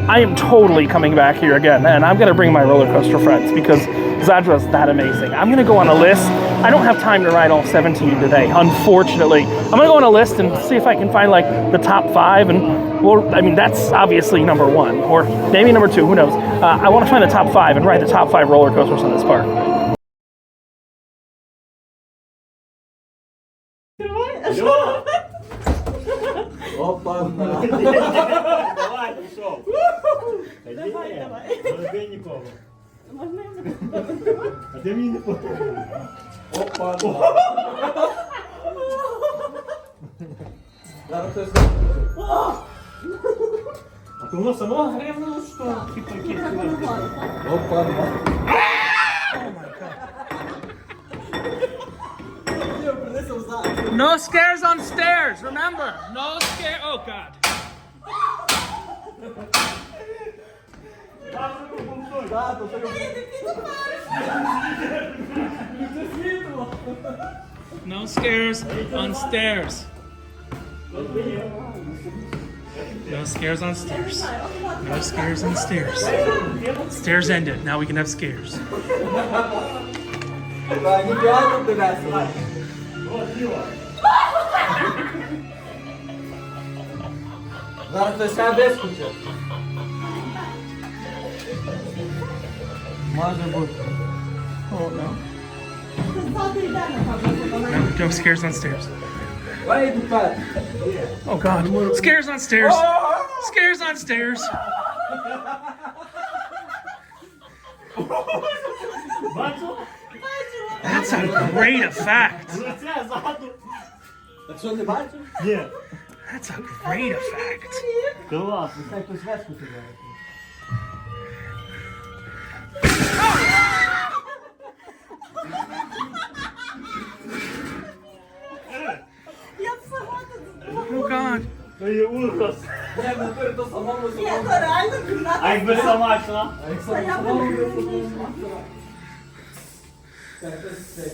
I am totally coming back here again, and I'm gonna bring my roller coaster friends because Zadra's that amazing. I'm gonna go on a list. I don't have time to ride all 17 today, unfortunately. I'm gonna go on a list and see if I can find like the top 5, and well, I mean, that's obviously number 1, or maybe number 2, who knows. I wanna find the top 5 and ride the top 5 roller coasters in this park. Давай, пішов. Давай. Нікого. А ти мені не подобається. Опа. А ти воно само гривнуло, що? Опа. No scares on stairs, remember. No scare. Oh God. No scares on stairs. No scares on stairs. No scares on stairs. Stairs ended. Now we can have scares. Зараз ти ще вискочив. Може бути. Oh no. No scares on stairs. Вийди вперед. Oh God. Scares on stairs. Scares on stairs. That's a great effect. Так що не бачив? Ні. That's a great effect. Клас. Нехай хтось вискочив. Oh God. То є ужас. Ні, ну тепер то самому Ні, то реально кімната. А якби сама йшла? А як самому вискочив? Так, хтось цей.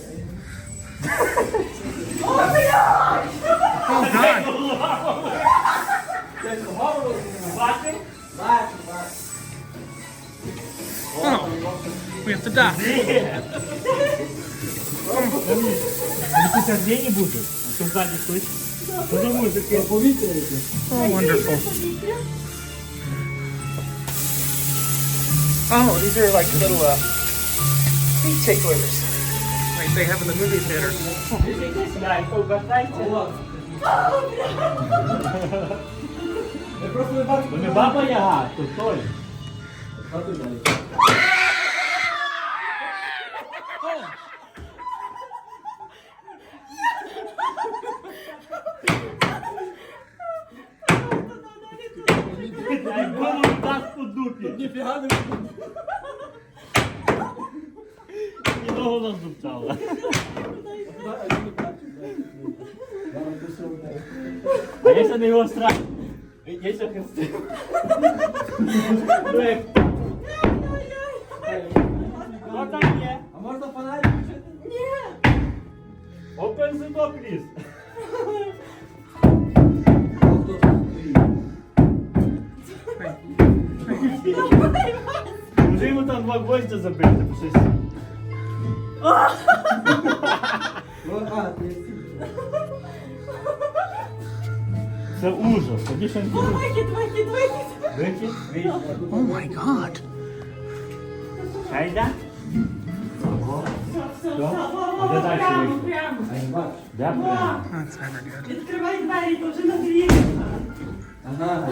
Oh God. Ти ж голову Бачив? бачив, бачив. Oh, we have to duck. Якісь огні будуть. А то ззаді хтось. Що за музики? Повітря яке. Oh, wonderful. Oh, these are like little feet ticklers, like they have in the movie theater. Я просто не бачу. То не баба Яга, то той. А ти далі. Ай, голову дасть по дупі. Ніфіга не І ногу наздупцала. А якщо не його страх? Я ще хрестив. Що там є? А можна фонарик включити? Open the door, please. Може йому там 2 гвоздя забити, бо щось... Це ужас. Тоді ще не буде. Вихід. Вихід? Вихід. Oh my God. Хайда? Все. Де далі вийшло? Прямо. Де прямо? That's never good. Відкривай двері, то вже на дві. Ага.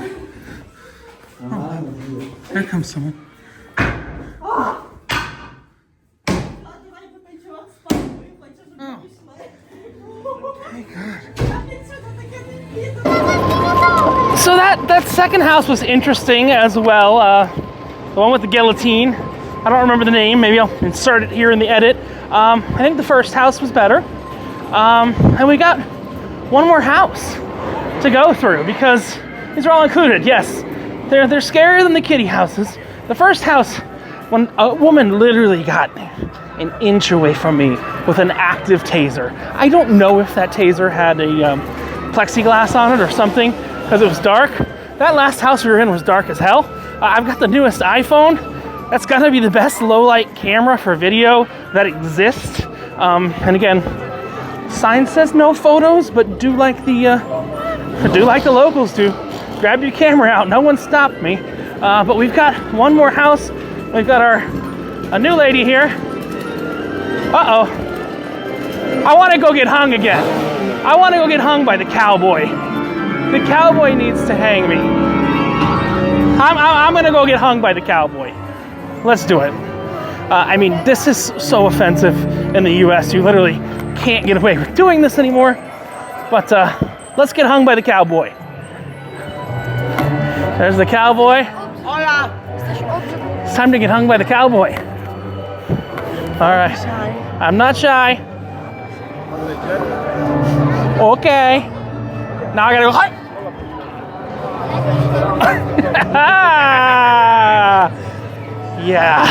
Ага. There comes someone. Давай попечок з папою, хочу, щоб Oh. пішли. My God. Я відсюди таке не піду. So that second house was interesting as well. The one with the guillotine. I don't remember the name. Maybe I'll insert it here in the edit. I think the first house was better. And we got one more house to go through because these are all included. Yes, they're scarier than the kiddie houses. The first house, when a woman literally got an inch away from me with an active taser. I don't know if that taser had a plexiglass on it or something because it was dark. That last house we were in was dark as hell. I've got the newest iPhone. That's gotta be the best low light camera for video that exists. And again, sign says no photos, but do like the locals do. Grab your camera out. No one stopped me. But we've got one more house. We've got a new lady here. Uh-oh. I want to go get hung again. I want to go get hung by the cowboy. The cowboy needs to hang me. I'm gonna go get hung by the cowboy. Let's do it. I mean, this is so offensive in the US. You literally can't get away with doing this anymore. But let's get hung by the cowboy. There's the cowboy. It's time to get hung by the cowboy. All right. I'm not shy. Okay. Now I gotta go. Yeah.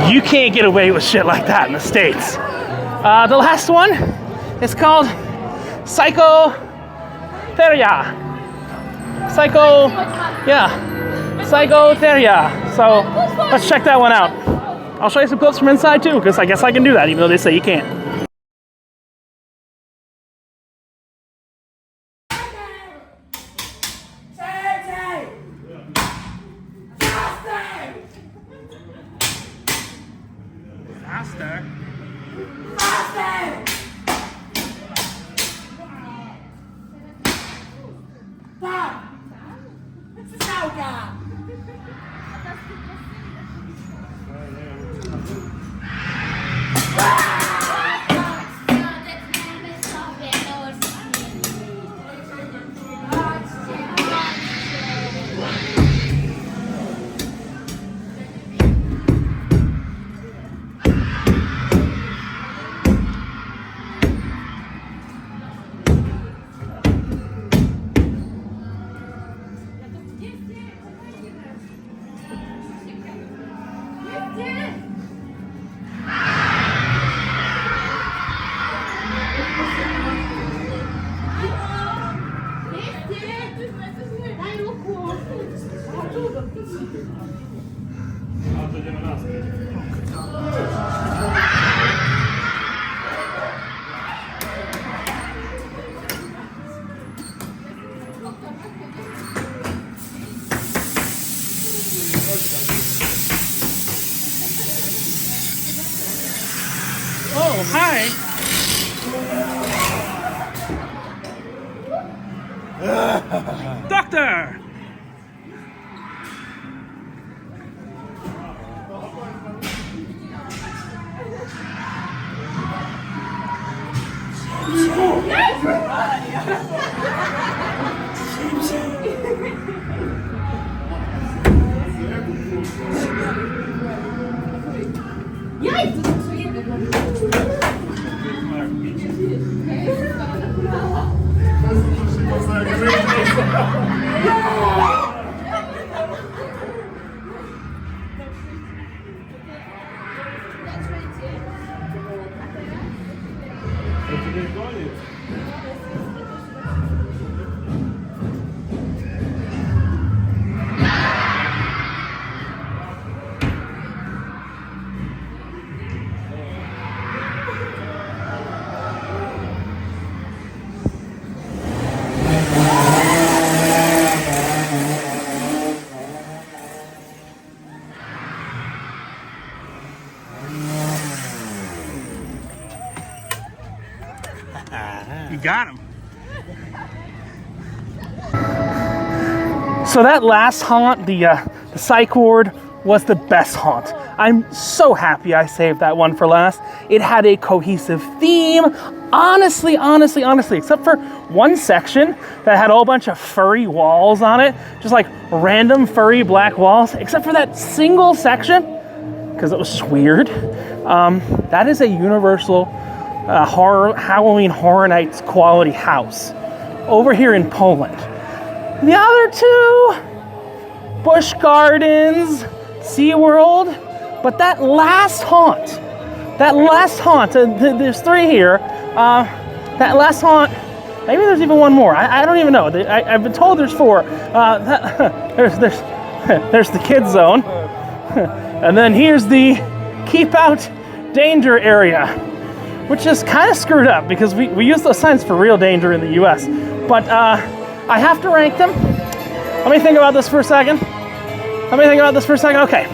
You can't get away with shit like that in the States. The last one is called Psychotheria. Psychotheria. So let's check that one out. I'll show you some clips from inside too, because I guess I can do that, even though they say you can't. Oh, hi. Doctor! You got him. So that last haunt, the psych ward, was the best haunt. I'm so happy I saved that one for last. It had a cohesive theme. Honestly, except for one section that had a whole bunch of furry walls on it, just like random furry black walls, except for that single section, because it was just weird. That is a Universal Halloween Horror Nights quality house over here in Poland. The other two, Busch Gardens, SeaWorld, but that last haunt, there's three here, that last haunt Maybe there's even one more. I don't even know. I've been told there's 4. There's the kids zone. And then here's the keep out danger area, which is kind of screwed up because we use those signs for real danger in the US. But I have to rank them. Let me think about this for a second. Okay.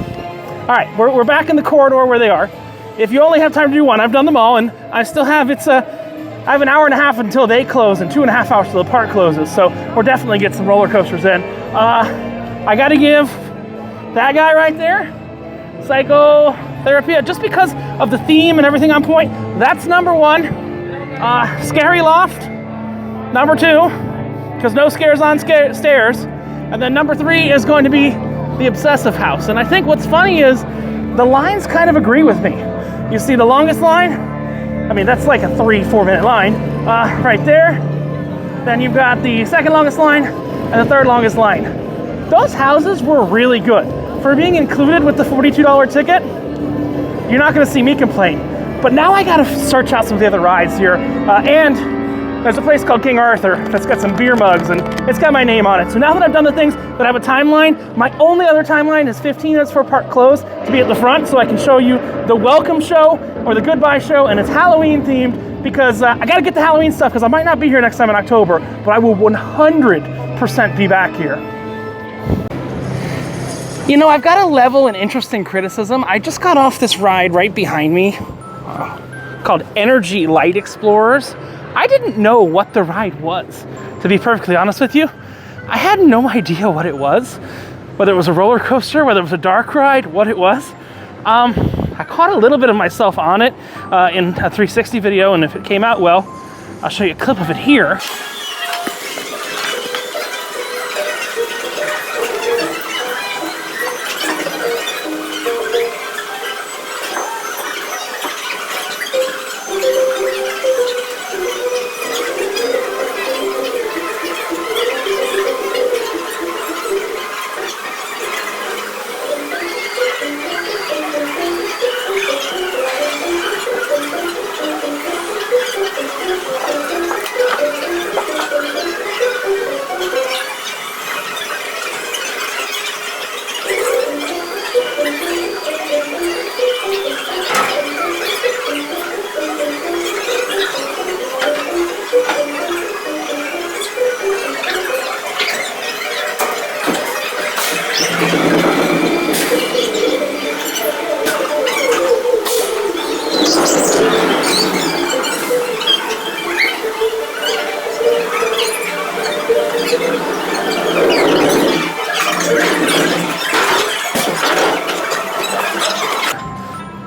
All right, we're back in the corridor where they are. If you only have time to do one, I've done them all, and I still have, I have an hour and a half until they close and 2.5 hours till the park closes. So we'll definitely get some roller coasters in. I gotta give that guy right there, Psychotherapy, just because of the theme and everything on point. That's number 1. Scary Loft, number 2, because no scares on stairs. And then number 3 is going to be the Obsessive House. And I think what's funny is the lines kind of agree with me. You see the longest line? I mean, that's like a 3-4 minute line right there. Then you've got the second longest line and the third longest line. Those houses were really good. For being included with the $42 ticket, you're not gonna see me complain. But now I gotta search out some of the other rides here. And there's a place called King Arthur that's got some beer mugs and it's got my name on it. So now that I've done the things that have a timeline, my only other timeline is 15 minutes for park close to be at the front so I can show you the welcome show or the goodbye show, and it's Halloween themed because I gotta get the Halloween stuff because I might not be here next time in October, but I will 100% be back here. You know, I've got a level and interesting criticism. I just got off this ride right behind me called Energy Light Explorers. I didn't know what the ride was, to be perfectly honest with you. I had no idea what it was, whether it was a roller coaster, whether it was a dark ride, what it was. I caught a little bit of myself on it in a 360 video, and if it came out well, I'll show you a clip of it here.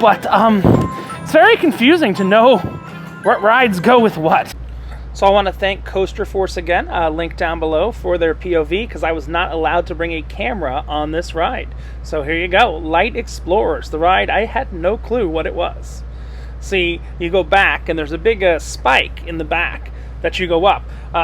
But it's very confusing to know what rides go with what. So I want to thank Coaster Force again, link down below for their POV, because I was not allowed to bring a camera on this ride. So here you go, Light Explorers, the ride. I had no clue what it was. See, you go back and there's a big spike in the back that you go up.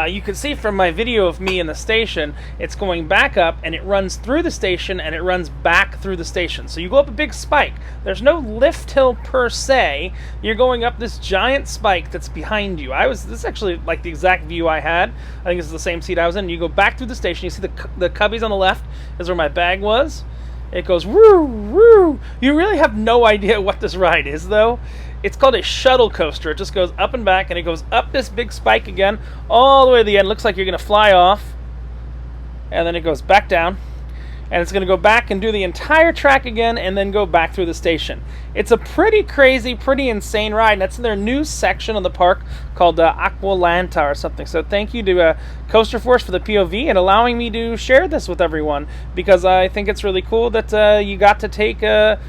You can see from my video of me in the station, it's going back up and it runs through the station and it runs back through the station. So you go up a big spike. There's no lift hill per se. You're going up this giant spike that's behind you. This is actually like the exact view I had. I think this is the same seat I was in. You go back through the station. You see the cubbies on the left is where my bag was. It goes woo, woo. You really have no idea what this ride is though. It's called a shuttle coaster. It just goes up and back, and it goes up this big spike again, all the way to the end. Looks like you're going to fly off, and then it goes back down, and it's going to go back and do the entire track again, and then go back through the station. It's a pretty crazy, pretty insane ride, and that's in their new section of the park called Aqualanta or something. So thank you to Coaster Force for the POV and allowing me to share this with everyone, because I think it's really cool that you got to take a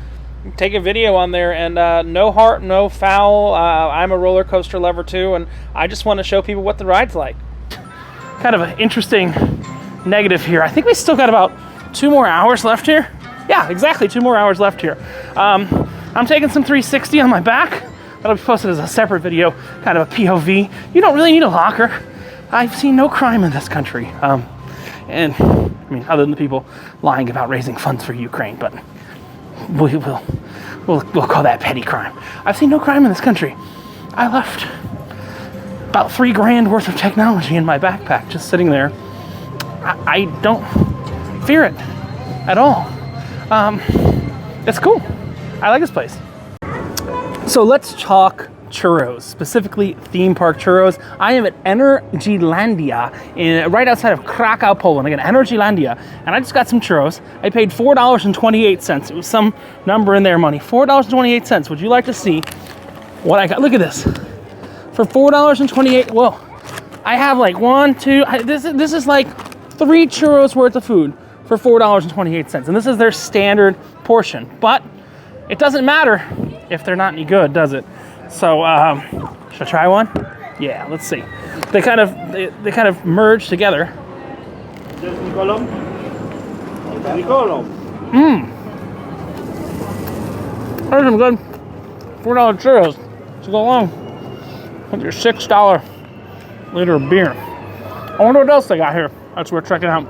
video on there, and no heart, no foul. I'm a roller coaster lover too, and I just want to show people what the ride's like. Kind of an interesting negative here. I think we still got about 2 more hours left here. Yeah, exactly, 2 more hours left here. I'm taking some 360 on my back. That'll be posted as a separate video, kind of a POV. You don't really need a locker. I've seen no crime in this country. And I mean, other than the people lying about raising funds for Ukraine, but we'll call that petty crime. I've seen no crime in this country. I left about $3,000 worth of technology in my backpack just sitting there. I don't fear it at all. It's cool. I like this place. So let's talk churros, specifically theme park churros. I am at Energylandia, right outside of Krakow, Poland. Again, Energylandia, and I just got some churros. I paid $4.28. It was some number in there money. $4.28. Would you like to see what I got? Look at this. For $4.28. Whoa, I have like this is like 3 churros worth of food for $4.28, and this is their standard portion. But it doesn't matter if they're not any good, does it? So, should I try one? Yeah, let's see. They kind of merge together. Mmm. There's some good $4 churros to go along with your $6 liter of beer. I wonder what else they got here. That's worth checking out.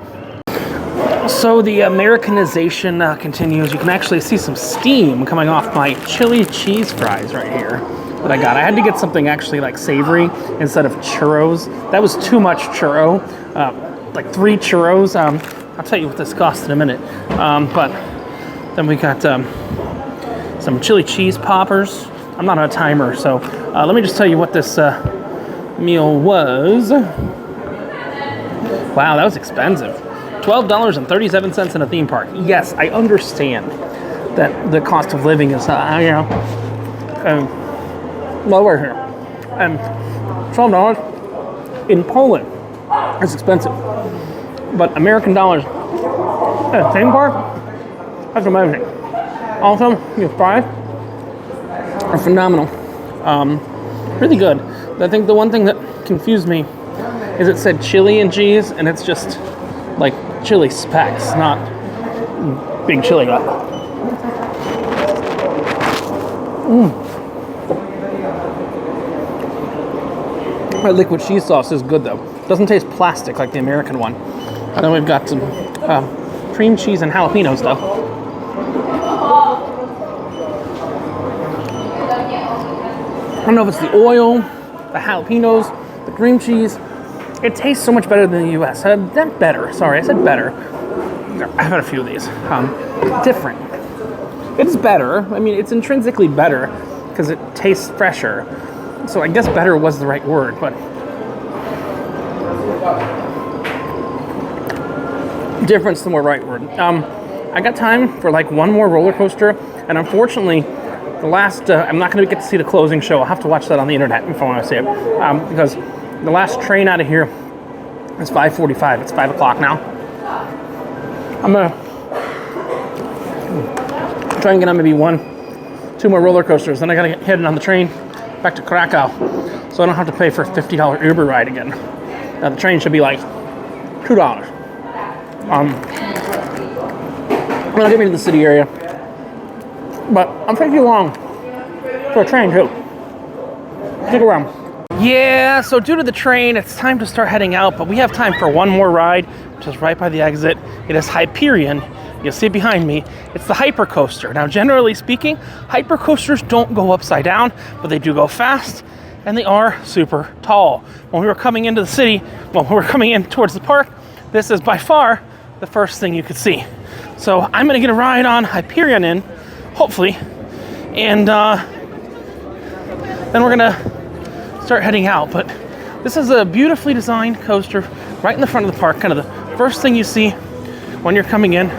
So the Americanization continues. You can actually see some steam coming off my chili cheese fries right here that I got. I had to get something actually like savory instead of churros. That was too much churro. Like 3 churros. I'll tell you what this cost in a minute. But then we got some chili cheese poppers. I'm not on a timer, so let me just tell you what this meal was. Wow, that was expensive. $12.37 in a theme park. Yes, I understand that the cost of living is, lower here. And $12 in Poland is expensive. But American dollars at a theme park, that's amazing. Also, your fries are phenomenal. Really good. I think the one thing that confused me is it said chili and cheese, and it's just like chili specks, not big chili. My liquid cheese sauce is good though. Doesn't taste plastic like the American one. And then we've got some cream cheese and jalapeno stuff. I don't know if it's the oil, the jalapenos, the cream cheese. It tastes so much better than the US. Not better, sorry, I said better. I've had a few of these. Different. It's better. I mean, it's intrinsically better because it tastes fresher. So I guess better was the right word, but difference the more right word. I got time for like one more roller coaster, and unfortunately, the last, I'm not going to get to see the closing show. I'll have to watch that on the internet if I want to see it, because the last train out of here is 5:45. It's 5 o'clock now. I'm going to try and get on maybe 1-2 more roller coasters. Then I got to get headed on the train back to Krakow, so I don't have to pay for a $50 Uber ride again. Now the train should be like $2. It'll get me to the city area, but I'm taking long for a train too. Stick around. Yeah, so due to the train, it's time to start heading out, but we have time for one more ride, which is right by the exit. It is Hyperion. You'll see it behind me. It's the Hypercoaster. Now, generally speaking, Hypercoasters don't go upside down, but they do go fast, and they are super tall. When we were coming into the city, when we were coming in towards the park, this is by far the first thing you could see. So I'm gonna get a ride on Hyperion in, hopefully, and then we're gonna start heading out. But this is a beautifully designed coaster right in the front of the park, kind of the first thing you see when you're coming in.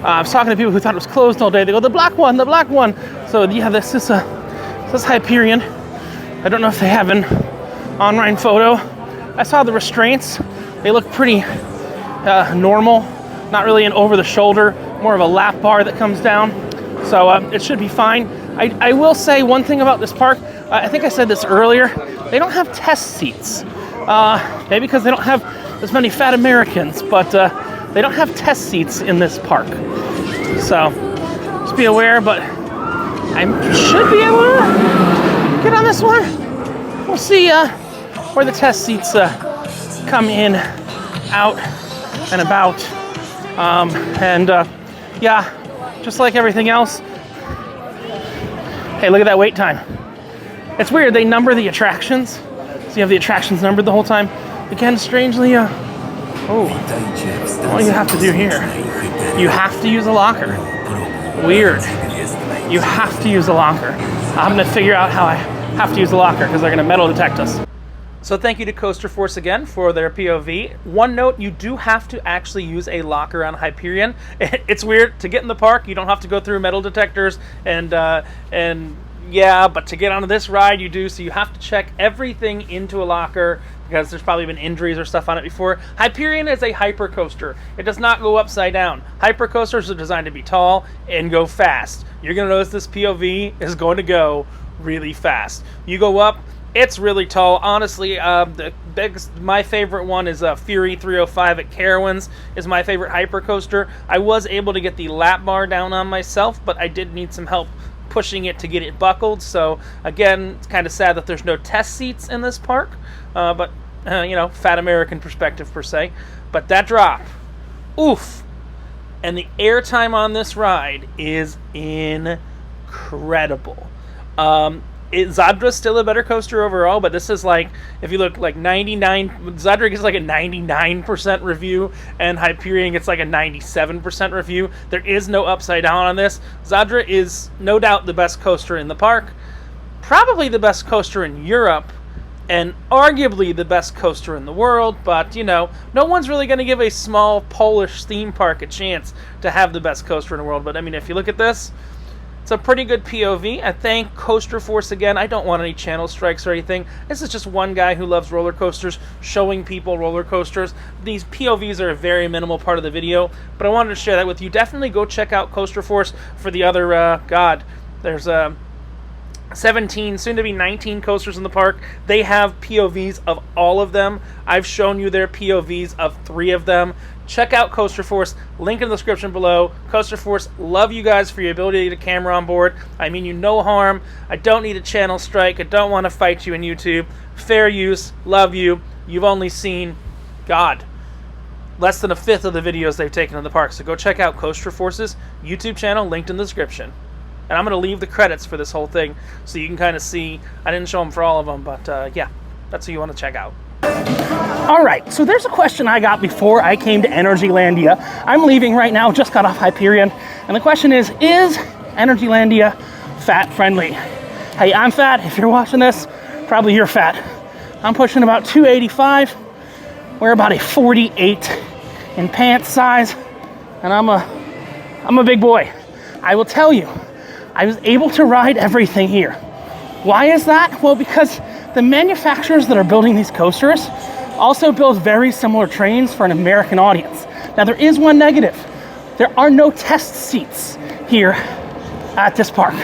I was talking to people who thought it was closed all day. They go, the black one, the black one. So yeah, this is Hyperion. I don't know if they have an online photo. I saw the restraints. They look pretty normal. Not really an over the shoulder, more of a lap bar that comes down. So it should be fine. I will say one thing about this park. I think I said this earlier. They don't have test seats. Maybe because they don't have as many fat Americans, but they don't have test seats in this park. So just be aware, but I should be able to get on this one. We'll see where the test seats come in, out, and about. Yeah, just like everything else. Hey, look at that wait time. It's weird, they number the attractions. you have the attractions numbered the whole time. Again, strangely, all you have to do here, you have to use a locker. Weird. You have to use a locker. I'm gonna figure out how I have to use a locker because they're gonna metal detect us. So thank you to Coaster Force again for their POV. One note, you do have to actually use a locker on Hyperion. It's weird, to get in the park, you don't have to go through metal detectors and yeah, but to get onto this ride you do, so you have to check everything into a locker because there's probably been injuries or stuff on it before. Hyperion is a hyper coaster. It does not go upside down. Hyper coasters are designed to be tall and go fast. You're gonna notice this POV is going to go really fast. You go up, it's really tall. Honestly, my favorite one is Fury 305 at Carowinds is my favorite hyper coaster. I was able to get the lap bar down on myself, but I did need some help pushing it to get it buckled. So again, it's kind of sad that there's no test seats in this park, but you know, fat American perspective per se. But that drop, oof. And the airtime on this ride is incredible. Zadra's still a better coaster overall, but this is like, if you look like 99, Zadra gets like a 99% review, and Hyperion gets like a 97% review. There is no upside down on this. Zadra is no doubt the best coaster in the park, probably the best coaster in Europe, and arguably the best coaster in the world, but you know, no one's really going to give a small Polish theme park a chance to have the best coaster in the world. But I mean, if you look at this, it's a pretty good POV. I thank Coaster Force again. I don't want any channel strikes or anything. This is just one guy who loves roller coasters, showing people roller coasters. These POVs are a very minimal part of the video, but I wanted to share that with you. Definitely go check out Coaster Force for the other, there's 17, soon to be 19 coasters in the park. They have POVs of all of them. I've shown you their POVs of 3 of them. Check out Coaster Force, link in the description below. Coaster Force, love you guys for your ability to get a camera on board. I mean you no harm. I don't need a channel strike. I don't want to fight you in YouTube. Fair use, love you. You've only seen, God, less than a fifth of the videos they've taken in the park. So go check out Coaster Force's YouTube channel, linked in the description. And I'm going to leave the credits for this whole thing so you can kind of see. I didn't show them for all of them, but yeah, that's who you want to check out. All right, so there's a question I got before I came to Energylandia. I'm leaving right now, just got off Hyperion, and the question is Energylandia fat friendly? Hey, I'm fat. If you're watching this, probably you're fat. I'm pushing about 285. We're about a 48 in pants size, and I'm a big boy. I will tell you, I was able to ride everything here. Why is that? Well, because the manufacturers that are building these coasters also build very similar trains for an American audience. Now, there is one negative. There are no test seats here at this park.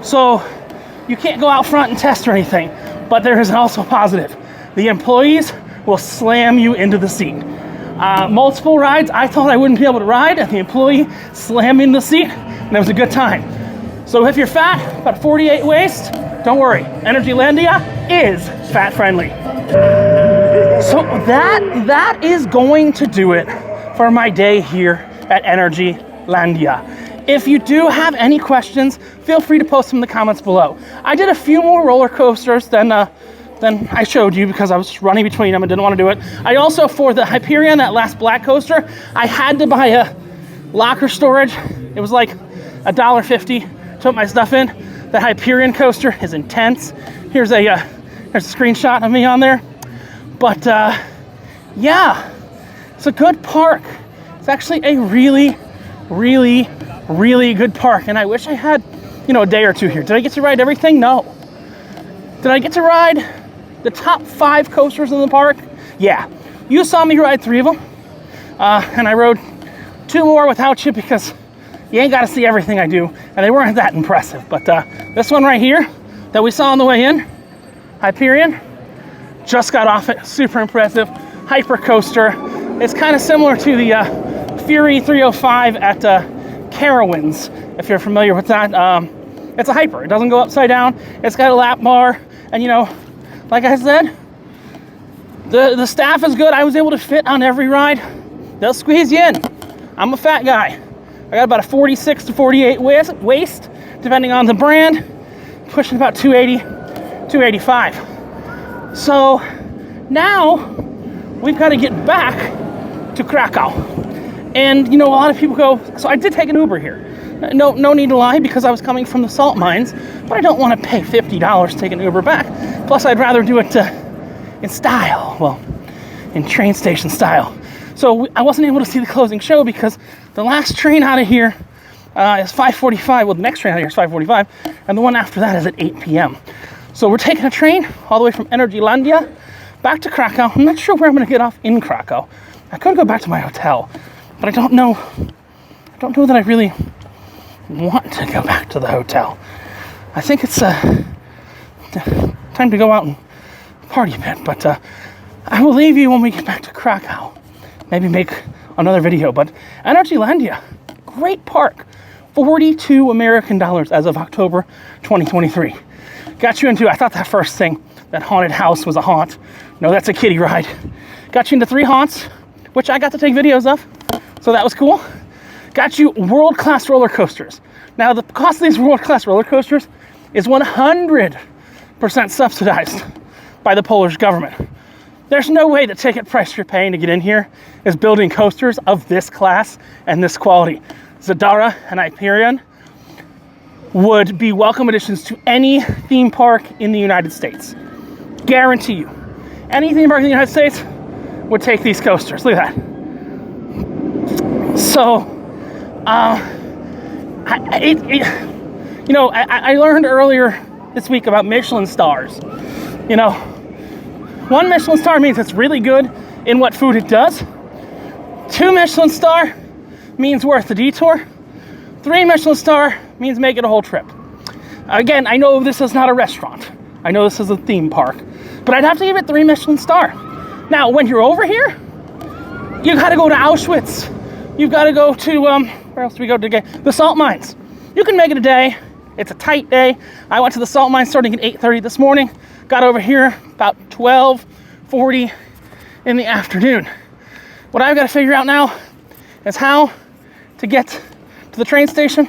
So you can't go out front and test or anything, but there is also positive. The employees will slam you into the seat. Multiple rides, I thought I wouldn't be able to ride, and the employee slammed me in the seat, and it was a good time. So if you're fat, about 48 waist, don't worry, Energylandia is fat friendly. So that is going to do it for my day here at Energylandia. If you do have any questions, feel free to post them in the comments below. I did a few more roller coasters than I showed you because I was running between them and didn't want to do it. I also, for the Hyperion, that last black coaster, I had to buy a locker storage. It was like $1.50 to put my stuff in. The Hyperion coaster is intense. Here's a screenshot of me on there. But yeah, it's a good park. It's actually a really, really, really good park. And I wish I had, a day or two here. Did I get to ride everything? No. Did I get to ride the top 5 coasters in the park? Yeah. You saw me ride 3 of them. And I rode 2 more without you because you ain't got to see everything I do, and they weren't that impressive. But this one right here that we saw on the way in, Hyperion, just got off it, super impressive, hyper coaster. It's kind of similar to the Fury 305 at Carowinds, if you're familiar with that. It's a hyper, it doesn't go upside down, it's got a lap bar, and like I said, the staff is good. I was able to fit on every ride. They'll squeeze you in. I'm a fat guy. I got about a 46 to 48 waist, depending on the brand, pushing about 280, 285. So now we've got to get back to Krakow. And, you know, a lot of people go, so I did take an Uber here. No need to lie, because I was coming from the salt mines, but I don't want to pay $50 to take an Uber back. Plus, I'd rather do it in style, well, in train station style. So I wasn't able to see the closing show because the last train out of here is 5:45. Well, the next train out of here is 5:45, and the one after that is at 8 p.m. So we're taking a train all the way from Energylandia back to Krakow. I'm not sure where I'm going to get off in Krakow. I could go back to my hotel, but I don't know that I really want to go back to the hotel. I think it's time to go out and party a bit, but I will leave you when we get back to Krakow. Maybe make another video, but Energylandia, great park. $42 American as of October 2023. Got you into, I thought that first thing, that haunted house was a haunt. No, that's a kiddie ride. Got you into 3 haunts, which I got to take videos of, so that was cool. Got you world-class roller coasters. Now, the cost of these world-class roller coasters is 100% subsidized by the Polish government. There's no way the ticket price you're paying to get in here is building coasters of this class and this quality. Cedar and Hyperion would be welcome additions to any theme park in the United States. Guarantee you. Any theme park in the United States would take these coasters. Look at that. So, I learned earlier this week about Michelin stars. You know, 1 Michelin star means it's really good in what food it does. 2 Michelin star means worth the detour. 3 Michelin star means make it a whole trip. Again, I know this is not a restaurant. I know this is a theme park, but I'd have to give it 3 Michelin star. Now, when you're over here, you gotta go to Auschwitz. You've got to go to, where else do we go today? The salt mines. You can make it a day. It's a tight day. I went to the salt mines starting at 8:30 this morning. Got over here about 12:40 in the afternoon. What I've got to figure out now is how to get to the train station.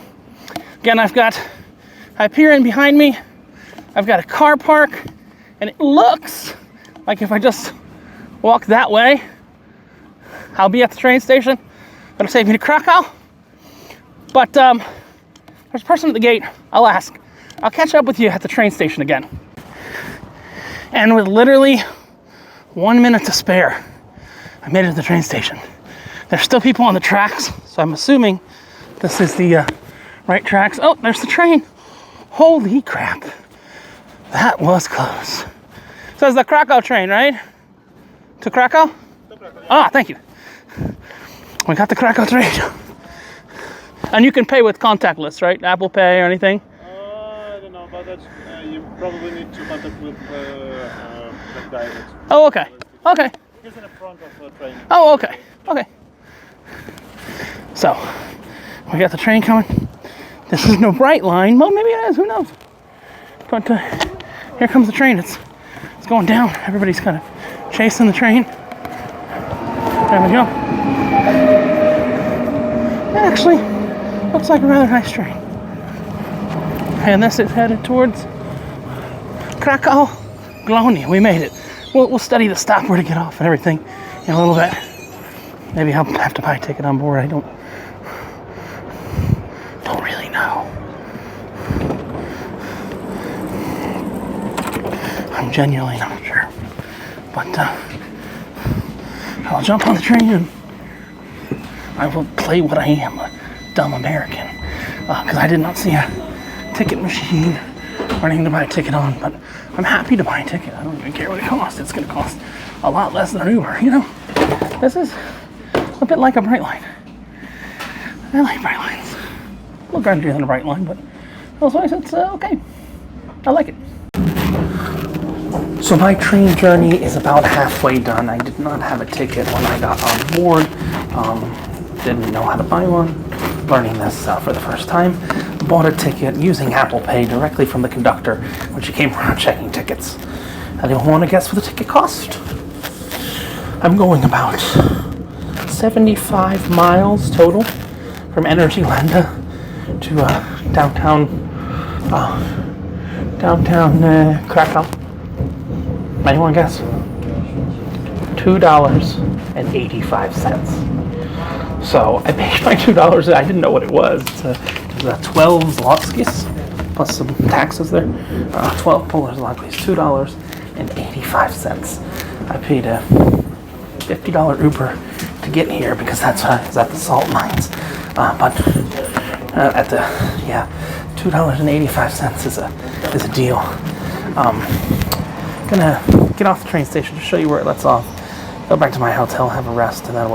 Again, I've got Hyperion behind me. I've got a car park, and it looks like if I just walk that way, I'll be at the train station. That'll take me to Krakow. But there's a person at the gate. I'll ask. I'll catch up with you at the train station again. And with literally 1 minute to spare, I made it to the train station. There's still people on the tracks, so I'm assuming this is the right tracks. Oh, there's the train. Holy crap. That was close. So it's the Krakow train, right? To Krakow? Ah, thank you. We got the Krakow train. And you can pay with contactless, right? Apple Pay or anything? I don't know, but that's, you probably need to contact with the guy. Oh, okay. Okay. He's in the front of the train. Oh, okay. Okay. So, we got the train coming. This is no bright line. Well, maybe it is. Who knows? But here comes the train. It's going down. Everybody's kind of chasing the train. There we go. It actually looks like a rather nice train. And this is headed towards Krakow. Glonia. We made it. We'll study the stop where to get off and everything in a little bit. Maybe I'll have to buy a ticket on board. I don't really know. I'm genuinely not sure. But I'll jump on the train and I will play what I am, a dumb American. Because I did not see a ticket machine or anything to buy a ticket on, but I'm happy to buy a ticket. I don't even care what it costs. It's going to cost a lot less than an Uber, you know? This is a bit like a bright line. I like bright lines. A little grungier than a bright line, but otherwise it's okay. I like it. So my train journey is about halfway done. I did not have a ticket when I got on board. Didn't know how to buy one. Learning this for the first time. Bought a ticket using Apple Pay directly from the conductor when she came around checking tickets. Anyone want to guess what the ticket cost? I'm going about 75 miles total from Energylandia to downtown Krakow. Anyone guess? $2.85. So I paid my $2. I didn't know what it was. It was 12 zlotskis plus some taxes there. 12 Polish zlotys, $2.85. I paid a $50 Uber to get here because that's I was at the salt mines. But $2.85 is a deal. Gonna get off the train station to show you where it lets off. Go back to my hotel, have a rest, and then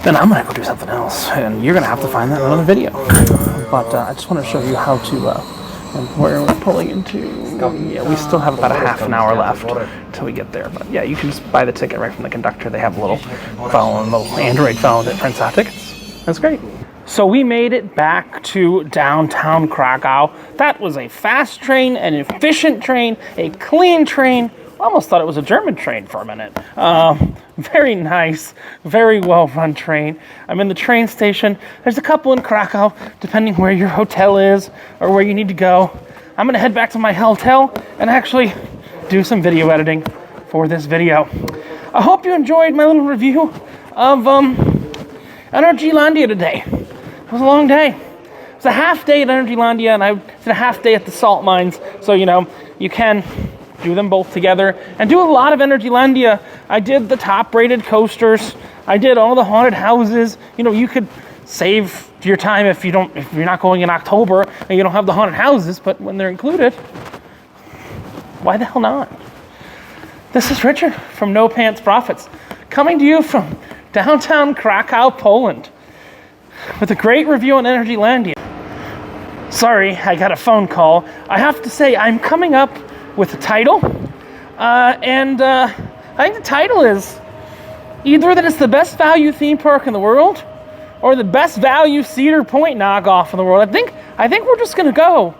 then I'm gonna go do something else, and you're gonna have to find that in another video. But I just want to show you how to and where we're pulling into. Yeah, we still have about a half an hour left till we get there. But yeah, you can just buy the ticket right from the conductor. They have a little phone, little Android phone that prints out tickets. That's great. So we made it back to downtown Krakow. That was a fast train, an efficient train, a clean train. I almost thought it was a German train for a minute. Very nice, very well-run train. I'm in the train station. There's a couple in Krakow, depending where your hotel is or where you need to go. I'm gonna head back to my hotel and actually do some video editing for this video. I hope you enjoyed my little review of Energylandia today. It was a long day. It was a half day at Energylandia, and I did a half day at the salt mines. So, you know, you can do them both together and do a lot of Energylandia. I did the top-rated coasters. I did all the haunted houses. You know, you could save your time if you're not going in October and you don't have the haunted houses, but when they're included, why the hell not? This is Richard from No Pants Profits, coming to you from downtown Krakow, Poland, with a great review on Energylandia. Sorry, I got a phone call. I have to say, I'm coming up with a title, and I think the title is either that it's the best value theme park in the world, or the best value Cedar Point knockoff in the world. I think we're just gonna go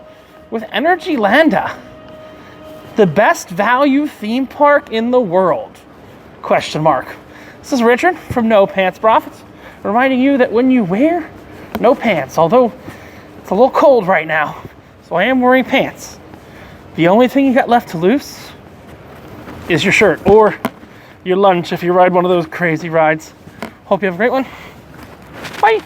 with Energylandia, the best value theme park in the world? Question mark. This is Richard from No Pants Profits, reminding you that when you wear no pants, although it's a little cold right now, so I am wearing pants, the only thing you got left to lose is your shirt or your lunch if you ride one of those crazy rides. Hope you have a great one. Bye.